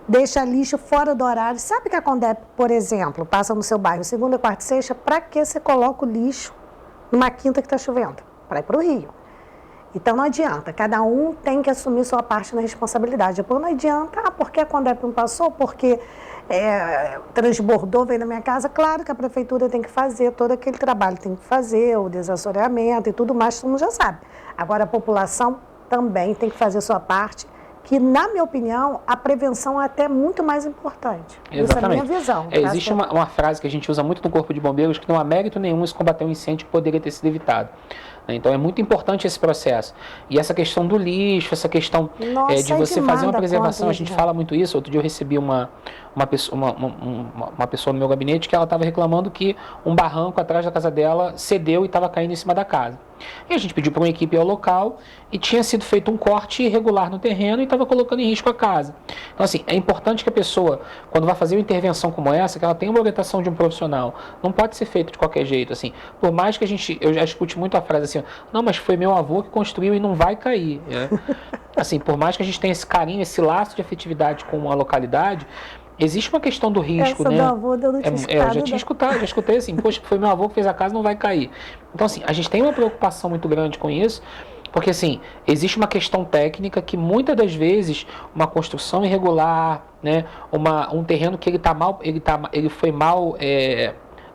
Deixa lixo fora do horário. Sabe que a CONDEP, por exemplo, passa no seu bairro segunda, quarta e sexta, para que você coloca o lixo numa quinta que está chovendo, para ir para o rio? Então não adianta, cada um tem que assumir sua parte na responsabilidade. Depois não adianta, porque a CONDEP não passou, porque transbordou, veio na minha casa. Claro que a prefeitura tem que fazer todo aquele trabalho, tem que fazer o desassoreamento e tudo mais, todo mundo já sabe. Agora a população também tem que fazer sua parte, que, na minha opinião, a prevenção é até muito mais importante. Exatamente. Isso é a minha visão. Existe uma frase que a gente usa muito no Corpo de Bombeiros, que não há mérito nenhum se combater um incêndio que poderia ter sido evitado. Então é muito importante esse processo. E essa questão do lixo, essa questão de você fazer uma preservação, a gente fala muito isso. Outro dia eu recebi uma pessoa no meu gabinete que ela estava reclamando que um barranco atrás da casa dela cedeu e estava caindo em cima da casa. E a gente pediu para uma equipe ir ao local e tinha sido feito um corte irregular no terreno e estava colocando em risco a casa. Então, assim, é importante que a pessoa, quando vai fazer uma intervenção como essa, que ela tenha uma orientação de um profissional. Não pode ser feito de qualquer jeito, assim. Por mais que eu já escute muito a frase assim, não, mas foi meu avô que construiu e não vai cair. Assim, por mais que a gente tenha esse carinho, esse laço de afetividade com a localidade, existe uma questão do risco, essa né? Do avô, eu não tinha eu já tinha escutado, já escutei assim, poxa, foi meu avô que fez a casa, não vai cair. Então, assim, a gente tem uma preocupação muito grande com isso, porque, assim, existe uma questão técnica que, muitas das vezes, uma construção irregular, né, um terreno que ele foi mal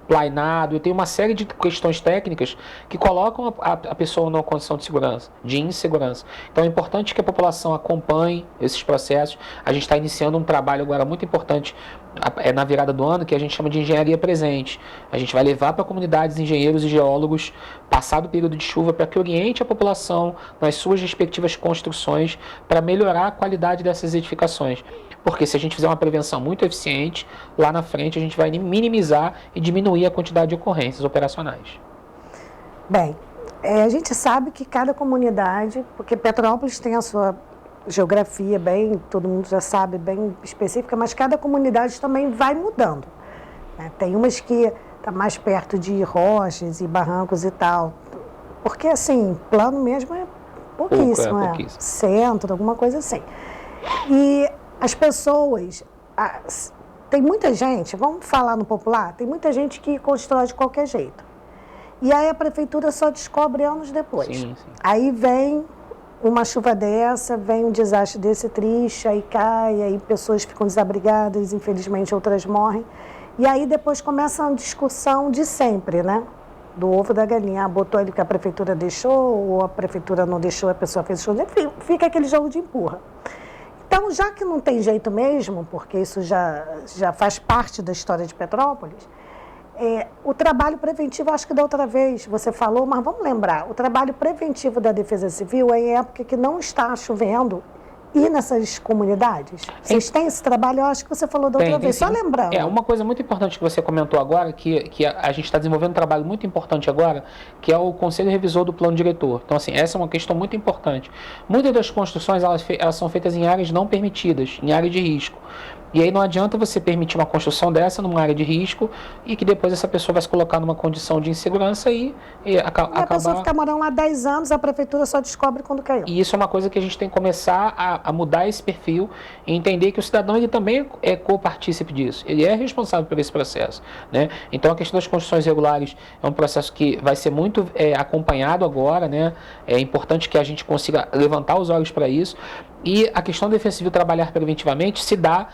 plainado, e tem uma série de questões técnicas que colocam a pessoa numa condição de segurança, de insegurança. Então é importante que a população acompanhe esses processos. A gente está iniciando um trabalho agora muito importante na virada do ano, que a gente chama de engenharia presente. A gente vai levar para comunidades engenheiros e geólogos, passado o período de chuva, para que oriente a população nas suas respectivas construções para melhorar a qualidade dessas edificações. Porque se a gente fizer uma prevenção muito eficiente, lá na frente a gente vai minimizar e diminuir a quantidade de ocorrências operacionais. Bem, a gente sabe que cada comunidade, porque Petrópolis tem a sua geografia bem, todo mundo já sabe, bem específica, mas cada comunidade também vai mudando, né? Tem umas que está mais perto de rochas e barrancos e tal, porque assim, plano mesmo é pouquíssimo, pouquíssimo. Centro, alguma coisa assim. E as pessoas, tem muita gente, vamos falar no popular, tem muita gente que constrói de qualquer jeito. E aí a prefeitura só descobre anos depois. Sim. Aí vem uma chuva dessa, vem um desastre desse triste, aí cai, aí pessoas ficam desabrigadas, infelizmente outras morrem. E aí depois começa uma discussão de sempre, né? Do ovo da galinha. Botou ele que a prefeitura deixou, ou a prefeitura não deixou, a pessoa fez esconde. Enfim, fica aquele jogo de empurra. Então, já que não tem jeito mesmo, porque isso já faz parte da história de Petrópolis, o trabalho preventivo, acho que da outra vez você falou, mas vamos lembrar, o trabalho preventivo da Defesa Civil é em época que não está chovendo e nessas comunidades? Vocês têm esse trabalho? Eu acho que você falou da outra vez, só lembrando. Uma coisa muito importante que você comentou agora, que a gente está desenvolvendo um trabalho muito importante agora, que é o Conselho Revisor do Plano Diretor. Então, assim, essa é uma questão muito importante. Muitas das construções, elas são feitas em áreas não permitidas, em área de risco. E aí não adianta você permitir uma construção dessa numa área de risco e que depois essa pessoa vai se colocar numa condição de insegurança e acabar... A pessoa fica morando lá 10 anos, a prefeitura só descobre quando caiu. E isso é uma coisa que a gente tem que começar a mudar esse perfil e entender que o cidadão ele também é copartícipe disso. Ele é responsável por esse processo, né? Então a questão das construções irregulares é um processo que vai ser muito acompanhado agora, né? É importante que a gente consiga levantar os olhos para isso. E a questão da Defesa Civil trabalhar preventivamente se dá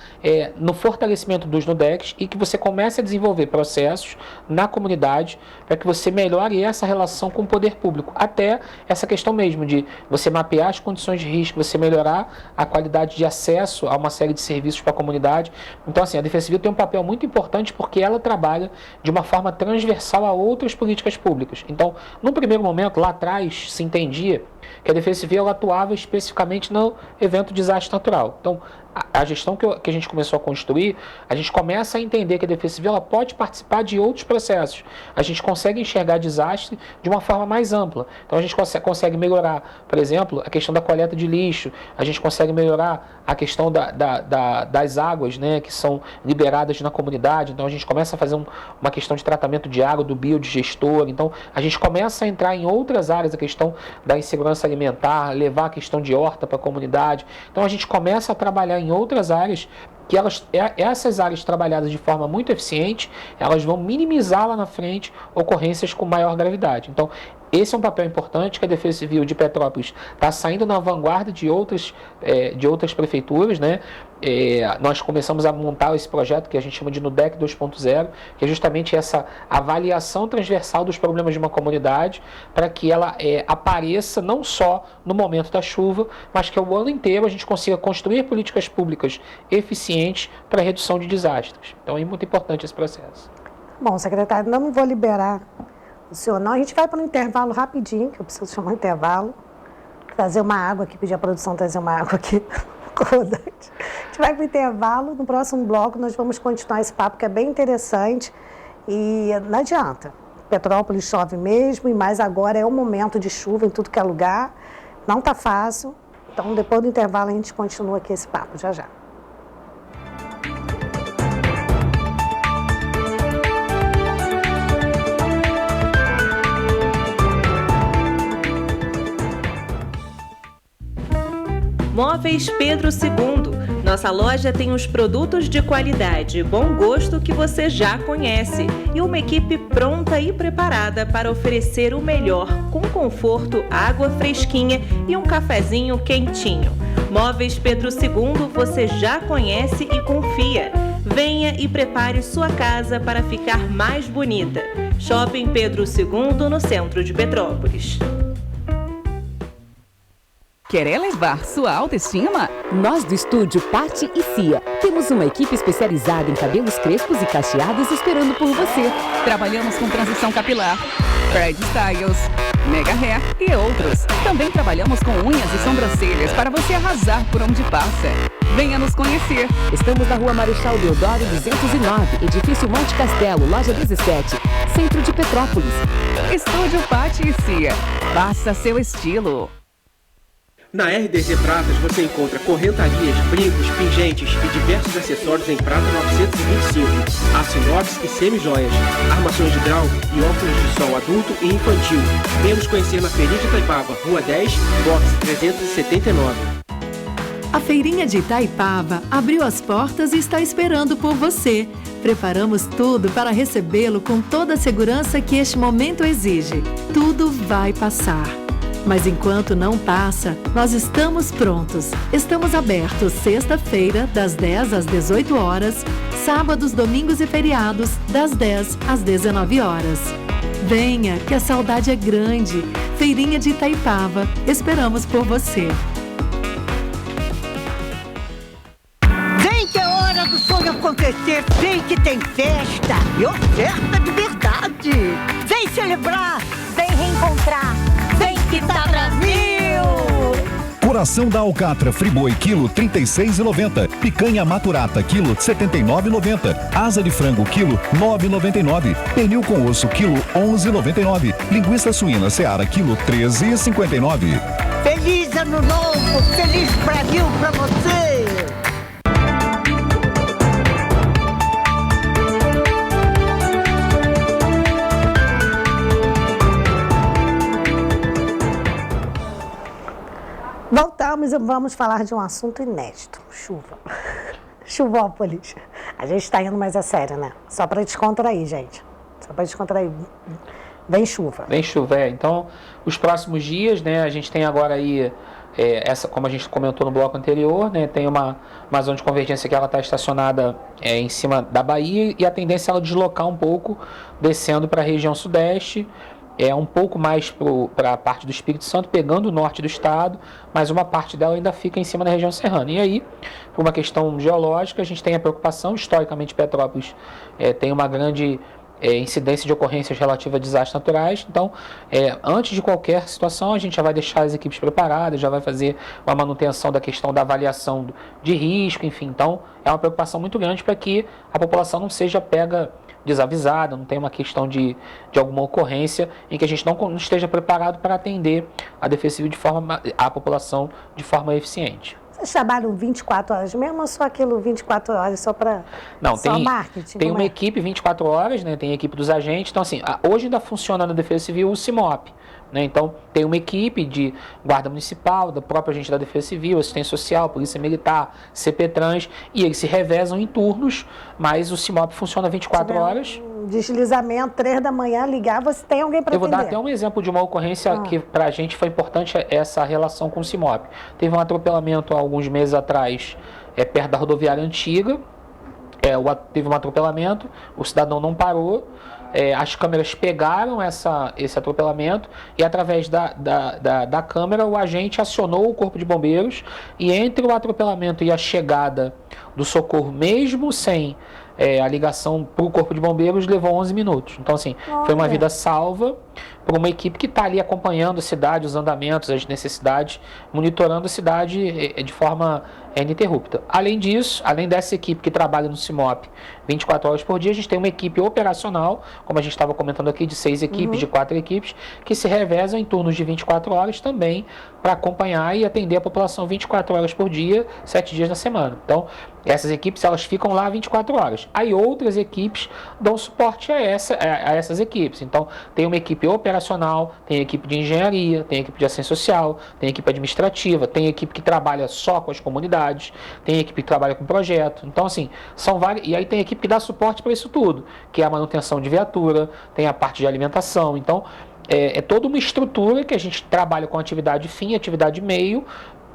no fortalecimento dos NUDECs e que você comece a desenvolver processos na comunidade para que você melhore essa relação com o poder público. Até essa questão mesmo de você mapear as condições de risco, você melhorar a qualidade de acesso a uma série de serviços para a comunidade. Então, assim, a Defesa Civil tem um papel muito importante porque ela trabalha de uma forma transversal a outras políticas públicas. Então, num primeiro momento, lá atrás, se entendia que a Defesa Civil ela atuava especificamente no evento de desastre natural. Então, a gestão que a gente começou a construir, a gente começa a entender que a Defesa Civil ela pode participar de outros processos. A gente consegue enxergar desastre de uma forma mais ampla. Então, a gente consegue melhorar, por exemplo, a questão da coleta de lixo, a gente consegue melhorar a questão das águas, né, que são liberadas na comunidade. Então, a gente começa a fazer uma questão de tratamento de água, do biodigestor. Então, a gente começa a entrar em outras áreas, a questão da insegurança alimentar, levar a questão de horta para a comunidade. Então, a gente começa a trabalhar em outras áreas que essas áreas trabalhadas de forma muito eficiente, elas vão minimizar lá na frente ocorrências com maior gravidade. Então, esse é um papel importante que a Defesa Civil de Petrópolis está saindo na vanguarda de outras prefeituras, né? Nós começamos a montar esse projeto que a gente chama de NUDEC 2.0, que é justamente essa avaliação transversal dos problemas de uma comunidade, para que ela apareça não só no momento da chuva, mas que ao ano inteiro a gente consiga construir políticas públicas eficientes para a redução de desastres. Então é muito importante esse processo. Bom, secretário, não vou liberar o senhor não. A gente vai para um intervalo rapidinho, que eu preciso chamar um intervalo, trazer uma água aqui, pedir à produção trazer uma água aqui. A gente vai para o intervalo, no próximo bloco nós vamos continuar esse papo que é bem interessante e não adianta. Petrópolis chove mesmo, e mais agora é o momento de chuva em tudo que é lugar, não está fácil, então depois do intervalo a gente continua aqui esse papo, já já. Móveis Pedro II. Nossa loja tem os produtos de qualidade e bom gosto que você já conhece e uma equipe pronta e preparada para oferecer o melhor com conforto, água fresquinha e um cafezinho quentinho. Móveis Pedro II você já conhece e confia. Venha e prepare sua casa para ficar mais bonita. Shopping Pedro II no centro de Petrópolis. Quer elevar sua autoestima? Nós do estúdio Patti e Cia temos uma equipe especializada em cabelos crespos e cacheados esperando por você. Trabalhamos com transição capilar, Fred Styles, Mega Hair e outros. Também trabalhamos com unhas e sobrancelhas para você arrasar por onde passa. Venha nos conhecer. Estamos na Rua Marechal Deodoro 209, Edifício Monte Castelo, Loja 17, Centro de Petrópolis. Estúdio Patti e Cia. Faça seu estilo. Na RDZ Pratas você encontra correntarias, brincos, pingentes e diversos acessórios em prata 925, aço inox e semi-joias, armações de grau e óculos de sol adulto e infantil. Venha nos conhecer na Feirinha de Itaipava, Rua 10, box 379. A Feirinha de Itaipava abriu as portas e está esperando por você. Preparamos tudo para recebê-lo com toda a segurança que este momento exige. Tudo vai passar. Mas enquanto não passa, nós estamos prontos. Estamos abertos sexta-feira, das 10 às 18 horas, sábados, domingos e feriados, das 10 às 19 horas. Venha, que a saudade é grande. Feirinha de Itaipava, esperamos por você. Vem que é hora do sonho acontecer, vem que tem festa e oferta de verdade. Vem celebrar, vem reencontrar. Vem que tá Brasil! Coração da alcatra Friboi, quilo 36,90. Picanha maturata, quilo 79,90. Asa de frango, quilo 9,99. Pernil com osso, quilo 11,99. Linguiça suína Seara, quilo 13,59. Feliz ano novo! Feliz Brasil pra você! vamos falar de um assunto inédito, chuva. Chuvópolis. A gente está indo mais a sério, né? Só para descontrair, gente. Só para descontrair. Vem chuva. Vem chuva, Então, os próximos dias, né, a gente tem agora aí, essa, como a gente comentou no bloco anterior, né, tem uma zona de convergência que ela está estacionada em cima da Bahia e a tendência é ela deslocar um pouco, descendo para a região sudeste, um pouco mais para a parte do Espírito Santo, pegando o norte do estado, mas uma parte dela ainda fica em cima da região serrana. E aí, por uma questão geológica, a gente tem a preocupação, historicamente Petrópolis tem uma grande incidência de ocorrências relativas a desastres naturais. Então, antes de qualquer situação, a gente já vai deixar as equipes preparadas, já vai fazer uma manutenção da questão da avaliação de risco, enfim. Então, é uma preocupação muito grande para que a população não seja pega desavisada, não tenha uma questão de alguma ocorrência em que a gente não esteja preparado para atender a população de forma eficiente. Vocês trabalham 24 horas mesmo ou só aquilo 24 horas só para marketing? Tem uma equipe 24 horas, né? Tem a equipe dos agentes. Então, assim, hoje ainda funciona na Defesa Civil o CIMOP. Né? Então, tem uma equipe de guarda municipal, da própria agente da Defesa Civil, assistência social, polícia militar, CPTrans, e eles se revezam em turnos, mas o CIMOP funciona 24 horas. Deslizamento, 3 da manhã, ligar, você tem alguém para atender? Eu vou dar até um exemplo de uma ocorrência que para a gente foi importante essa relação com o CIMOP. Teve um atropelamento há alguns meses atrás, perto da rodoviária antiga, teve um atropelamento, o cidadão não parou, as câmeras pegaram esse atropelamento e através da câmera o agente acionou o corpo de bombeiros e entre o atropelamento e a chegada do socorro, mesmo sem a ligação para o corpo de bombeiros, levou 11 minutos. Então, assim, foi uma vida salva por uma equipe que está ali acompanhando a cidade, os andamentos, as necessidades, monitorando a cidade de forma ininterrupta. Além disso, além dessa equipe que trabalha no CIMOP 24 horas por dia, a gente tem uma equipe operacional, como a gente estava comentando aqui, de 6 equipes, de 4 equipes, que se revezam em turnos de 24 horas também para acompanhar e atender a população 24 horas por dia, 7 dias na semana. Então, essas equipes elas ficam lá 24 horas. Aí outras equipes dão suporte a essas equipes. Então, tem uma equipe operacional, tem equipe de engenharia, tem equipe de assistência social, tem equipe administrativa, tem equipe que trabalha só com as comunidades, tem equipe que trabalha com projeto. Então, assim, são várias. E aí tem equipe que dá suporte para isso tudo, que é a manutenção de viatura, tem a parte de alimentação. Então, é toda uma estrutura que a gente trabalha com atividade fim, atividade meio,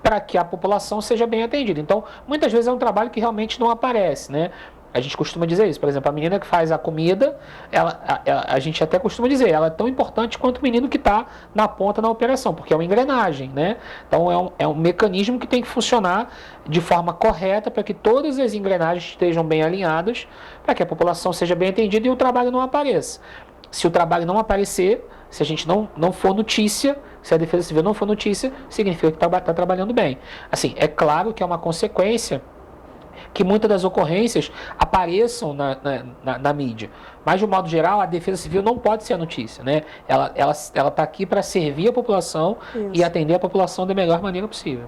para que a população seja bem atendida. Então, muitas vezes é um trabalho que realmente não aparece, né? A gente costuma dizer isso. Por exemplo, a menina que faz a comida, a gente até costuma dizer, ela é tão importante quanto o menino que está na ponta na operação, porque é uma engrenagem, né? Então, é um mecanismo que tem que funcionar de forma correta para que todas as engrenagens estejam bem alinhadas, para que a população seja bem atendida e o trabalho não apareça. Se o trabalho não aparecer, se a gente não for notícia, se a Defesa Civil não for notícia, significa que está trabalhando bem. Assim, é claro que é uma consequência que muitas das ocorrências apareçam na mídia. Mas, de um modo geral, a Defesa Civil não pode ser a notícia, né? Ela está aqui para servir a população e atender a população da melhor maneira possível.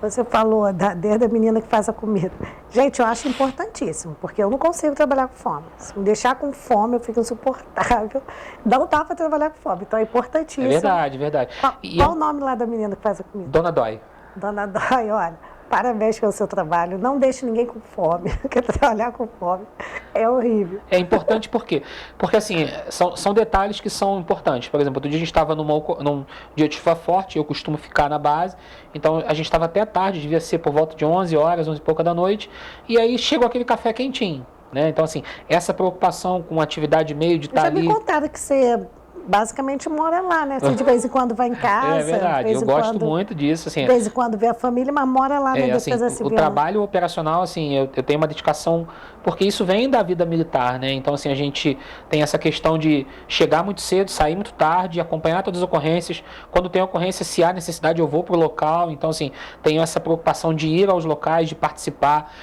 Você falou desde a menina que faz a comida. Gente, eu acho importantíssimo, porque eu não consigo trabalhar com fome. Se me deixar com fome, eu fico insuportável. Não dá para trabalhar com fome, então é importantíssimo. É verdade. Qual o nome lá da menina que faz a comida? Dona Dói. Dona Dói, olha, parabéns pelo seu trabalho. Não deixe ninguém com fome, porque trabalhar com fome é horrível. É importante por quê? Porque, assim, são detalhes que são importantes. Por exemplo, outro dia a gente estava num dia de chuva forte, eu costumo ficar na base, então a gente estava até tarde, devia ser por volta de 11 horas, 11 e pouca da noite, e aí chegou aquele café quentinho, né? Então, assim, essa preocupação com atividade meio de estar ali... Já me contaram que você basicamente mora lá, né? Você de vez em quando vai em casa. É verdade, eu gosto muito disso. Assim, de vez em quando vê a família, mas mora lá na Defesa Civil. O trabalho operacional, assim, eu tenho uma dedicação, porque isso vem da vida militar, né? Então, assim, a gente tem essa questão de chegar muito cedo, sair muito tarde, acompanhar todas as ocorrências. Quando tem ocorrência, se há necessidade, eu vou para o local. Então, assim, tenho essa preocupação de ir aos locais, de participar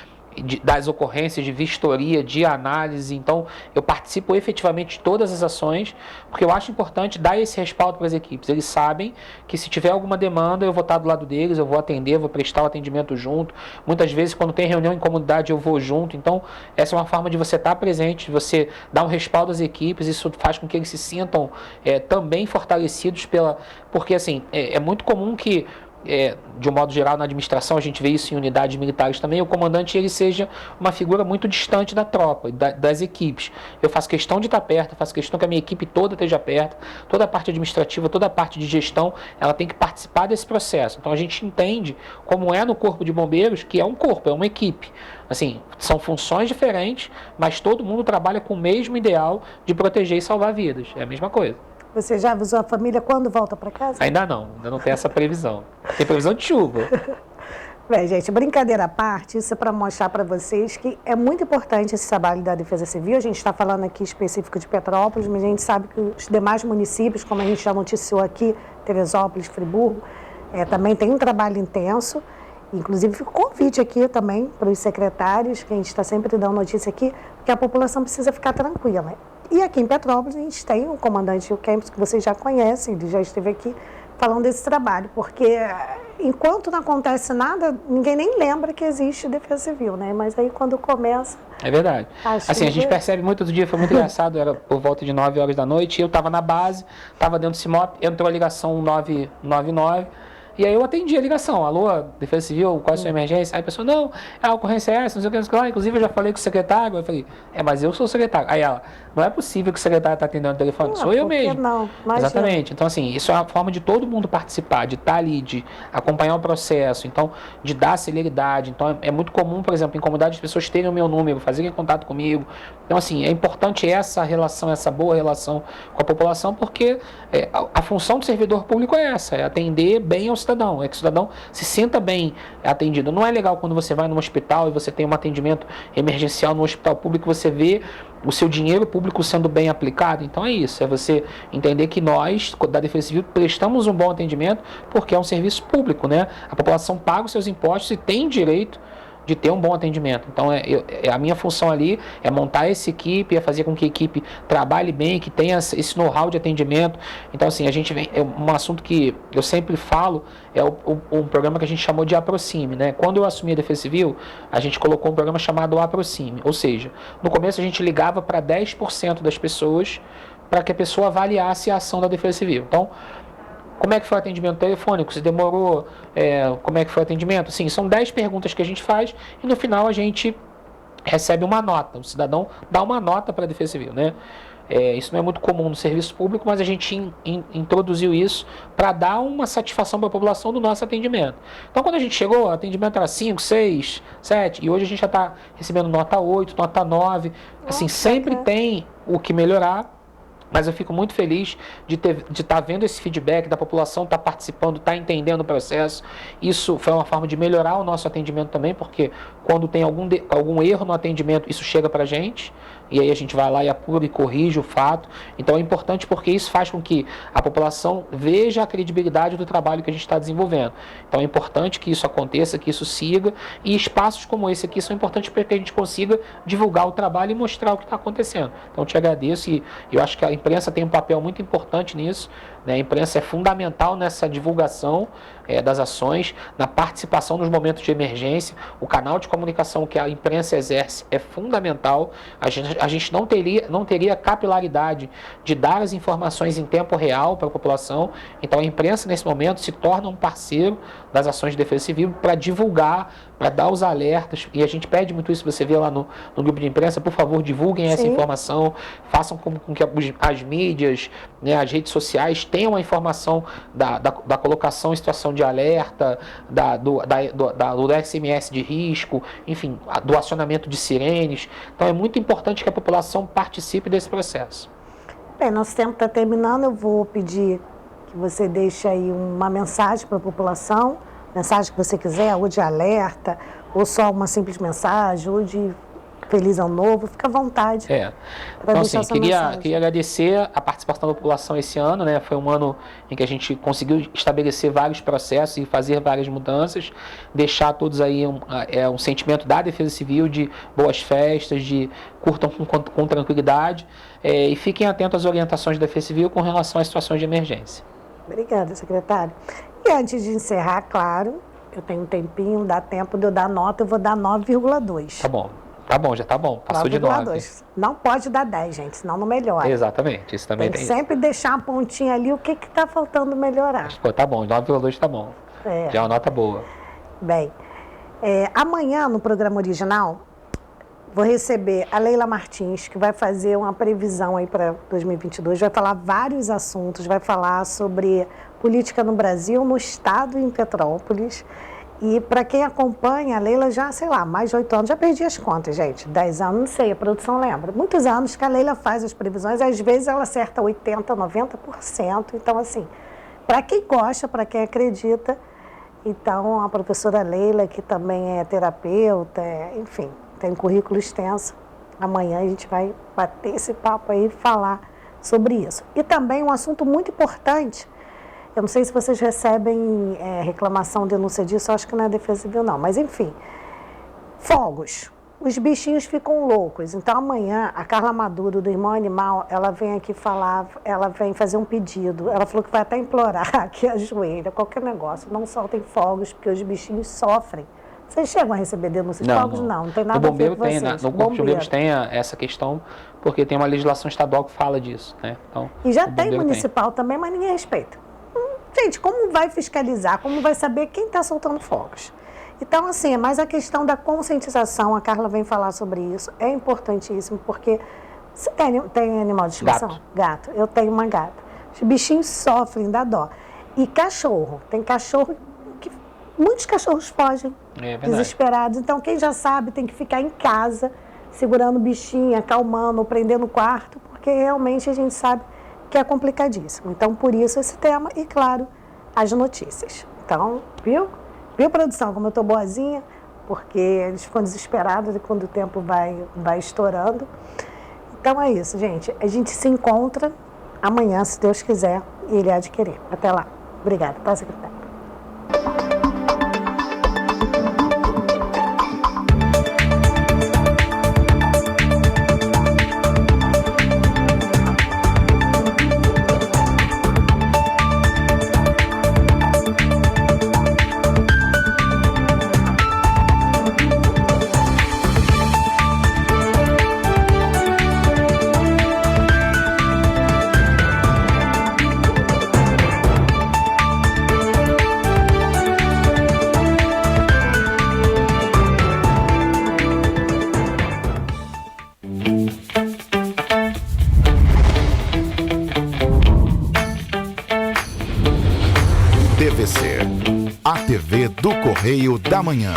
das ocorrências de vistoria, de análise. Então, eu participo efetivamente de todas as ações, porque eu acho importante dar esse respaldo para as equipes. Eles sabem que se tiver alguma demanda, eu vou estar do lado deles, eu vou atender, vou prestar o atendimento junto. Muitas vezes, quando tem reunião em comunidade, eu vou junto. Então, essa é uma forma de você estar presente, de você dar um respaldo às equipes. Isso faz com que eles se sintam também fortalecidos porque, assim, é muito comum que de um modo geral na administração, a gente vê isso em unidades militares também, o comandante ele seja uma figura muito distante da tropa, das equipes. Eu faço questão de estar perto, faço questão que a minha equipe toda esteja perto, toda a parte administrativa, toda a parte de gestão, ela tem que participar desse processo. Então a gente entende como é no Corpo de Bombeiros, que é um corpo, é uma equipe. Assim, são funções diferentes, mas todo mundo trabalha com o mesmo ideal de proteger e salvar vidas. É a mesma coisa. Você já avisou a família quando volta para casa? Ainda não tem essa previsão. Tem previsão de chuva. Bem, gente, brincadeira à parte, isso é para mostrar para vocês que é muito importante esse trabalho da Defesa Civil. A gente está falando aqui específico de Petrópolis, mas a gente sabe que os demais municípios, como a gente já noticiou aqui, Teresópolis, Friburgo, também tem um trabalho intenso. Inclusive, fica o convite aqui também para os secretários, que a gente está sempre dando notícia aqui, porque a população precisa ficar tranquila. E aqui em Petrópolis a gente tem o comandante Gil Kempis, que vocês já conhecem, ele já esteve aqui falando desse trabalho, porque enquanto não acontece nada, ninguém nem lembra que existe Defesa Civil, né? Mas aí quando começa... É verdade. Assim, a gente percebe muito, outro dia foi muito engraçado, era por volta de 9 horas da noite, eu estava na base, estava dentro do CIMOP, entrou a ligação 999, e aí eu atendi a ligação, alô, Defesa Civil, qual é a sua emergência? Aí a pessoa, não, a ocorrência é essa, não sei o que, não sei o que lá. Inclusive eu já falei com o secretário, eu falei, mas eu sou o secretário. Aí ela, não é possível que o secretário está atendendo o telefone, sou eu mesmo. Não, exatamente, então assim, isso é uma forma de todo mundo participar, de estar ali, de acompanhar o processo, então, de dar celeridade. Então é muito comum, por exemplo, em comunidade as pessoas terem o meu número, fazerem contato comigo. Então assim, é importante essa relação, essa boa relação com a população, porque a função do servidor público é essa, é atender bem ao cidadão, é que o cidadão se sinta bem atendido. Não é legal quando você vai num hospital e você tem um atendimento emergencial no hospital público, você vê o seu dinheiro público sendo bem aplicado. Então é isso, é você entender que nós, da Defesa Civil, prestamos um bom atendimento porque é um serviço público, né? A população paga os seus impostos e tem direito de ter um bom atendimento. Então, a minha função ali é montar essa equipe, é fazer com que a equipe trabalhe bem, que tenha esse know-how de atendimento. Então, assim, a gente vem... um assunto que eu sempre falo é um programa que a gente chamou de Aproxime, né? Quando eu assumi a Defesa Civil, a gente colocou um programa chamado Aproxime. Ou seja, no começo a gente ligava para 10% das pessoas para que a pessoa avaliasse a ação da Defesa Civil. Então, como é que foi o atendimento telefônico? Se demorou? Como é que foi o atendimento? Sim, são 10 perguntas que a gente faz e no final a gente recebe uma nota. O cidadão dá uma nota para a Defesa Civil, né? Isso não é muito comum no serviço público, mas a gente introduziu isso para dar uma satisfação para a população do nosso atendimento. Então, quando a gente chegou, o atendimento era 5, 6, 7, e hoje a gente já está recebendo nota 8, nota 9. Assim, sempre tem o que melhorar. Mas eu fico muito feliz de estar vendo esse feedback da população, estar participando, estar entendendo o processo. Isso foi uma forma de melhorar o nosso atendimento também, porque quando tem algum erro no atendimento, isso chega para a gente, e aí a gente vai lá e apura e corrige o fato. Então é importante porque isso faz com que a população veja a credibilidade do trabalho que a gente está desenvolvendo. Então é importante que isso aconteça, que isso siga, e espaços como esse aqui são importantes para que a gente consiga divulgar o trabalho e mostrar o que está acontecendo. Então eu te agradeço e eu acho que a imprensa tem um papel muito importante nisso, né? A imprensa é fundamental nessa divulgação das ações, na participação nos momentos de emergência. O canal de comunicação que a imprensa exerce é fundamental. A gente não teria capilaridade de dar as informações em tempo real para a população. Então a imprensa nesse momento se torna um parceiro das ações de defesa civil para divulgar, para dar os alertas, e a gente pede muito isso, você vê lá no grupo de imprensa, por favor, divulguem essa informação, façam com que as mídias, né, as redes sociais tenham a informação da colocação em situação de alerta, do SMS de risco, enfim, do acionamento de sirenes. Então é muito importante que a população participe desse processo. Bem, nosso tempo está terminando, eu vou pedir que você deixe aí uma mensagem para a população, mensagem que você quiser, ou de alerta, ou só uma simples mensagem, ou de Feliz Ano Novo, fica à vontade. Então, assim, queria agradecer a participação da população esse ano, né? Foi um ano em que a gente conseguiu estabelecer vários processos e fazer várias mudanças, deixar todos aí um sentimento da Defesa Civil de boas festas, de curtam com tranquilidade, e fiquem atentos às orientações da Defesa Civil com relação às situações de emergência. Obrigada, secretário. E antes de encerrar, claro, eu tenho um tempinho, dá tempo de eu dar nota, eu vou dar 9,2. Tá bom, já tá bom. Passou de 9. Não pode dar 10, gente, senão não melhora. Exatamente, isso também tem. Sempre deixar uma pontinha ali, o que está faltando melhorar. Pô, tá bom, 9,2 tá bom. Já é uma nota boa. Bem, amanhã no programa original, vou receber a Leila Martins, que vai fazer uma previsão aí para 2022, vai falar vários assuntos, vai falar sobre política no Brasil, no Estado e em Petrópolis. E para quem acompanha, a Leila já, sei lá, mais de 8 anos, já perdi as contas, gente, 10 anos, não sei, a produção lembra. Muitos anos que a Leila faz as previsões, às vezes ela acerta 80%, 90%, então assim, para quem gosta, para quem acredita, então a professora Leila, que também é terapeuta, enfim, tem currículo extenso, amanhã a gente vai bater esse papo aí e falar sobre isso. E também um assunto muito importante, eu não sei se vocês recebem reclamação, denúncia disso, eu acho que não é Defesa Civil não, mas enfim, fogos. Os bichinhos ficam loucos. Então amanhã a Carla Maduro, do Irmão Animal, ela vem aqui falar, ela vem fazer um pedido. Ela falou que vai até implorar que ajoelha, qualquer negócio, não soltem fogos, porque os bichinhos sofrem. Vocês chegam a receber denúncias de fogos? Não tem nada a ver com vocês. No Corpo de Bombeiros tem essa questão, porque tem uma legislação estadual que fala disso, né? Então, e já tem municipal também, mas ninguém respeita. Gente, como vai fiscalizar? Como vai saber quem está soltando fogos? Então, assim, é mais a questão da conscientização, a Carla vem falar sobre isso, é importantíssimo, porque você tem animal de estimação? Gato. Eu tenho uma gata. Os bichinhos sofrem, dá dó. E cachorro, tem cachorro que muitos cachorros fogem desesperados. Então, quem já sabe tem que ficar em casa, segurando o bichinho, acalmando, ou prendendo no quarto, porque realmente a gente sabe que é complicadíssimo. Então, por isso esse tema e, claro, as notícias. Então, viu? Viu, produção, como eu estou boazinha? Porque eles ficam desesperados quando o tempo vai estourando. Então é isso, gente. A gente se encontra amanhã, se Deus quiser, e Ele há de querer. Até lá. Obrigada, tá, secretária? TVC, a TV do Correio da Manhã.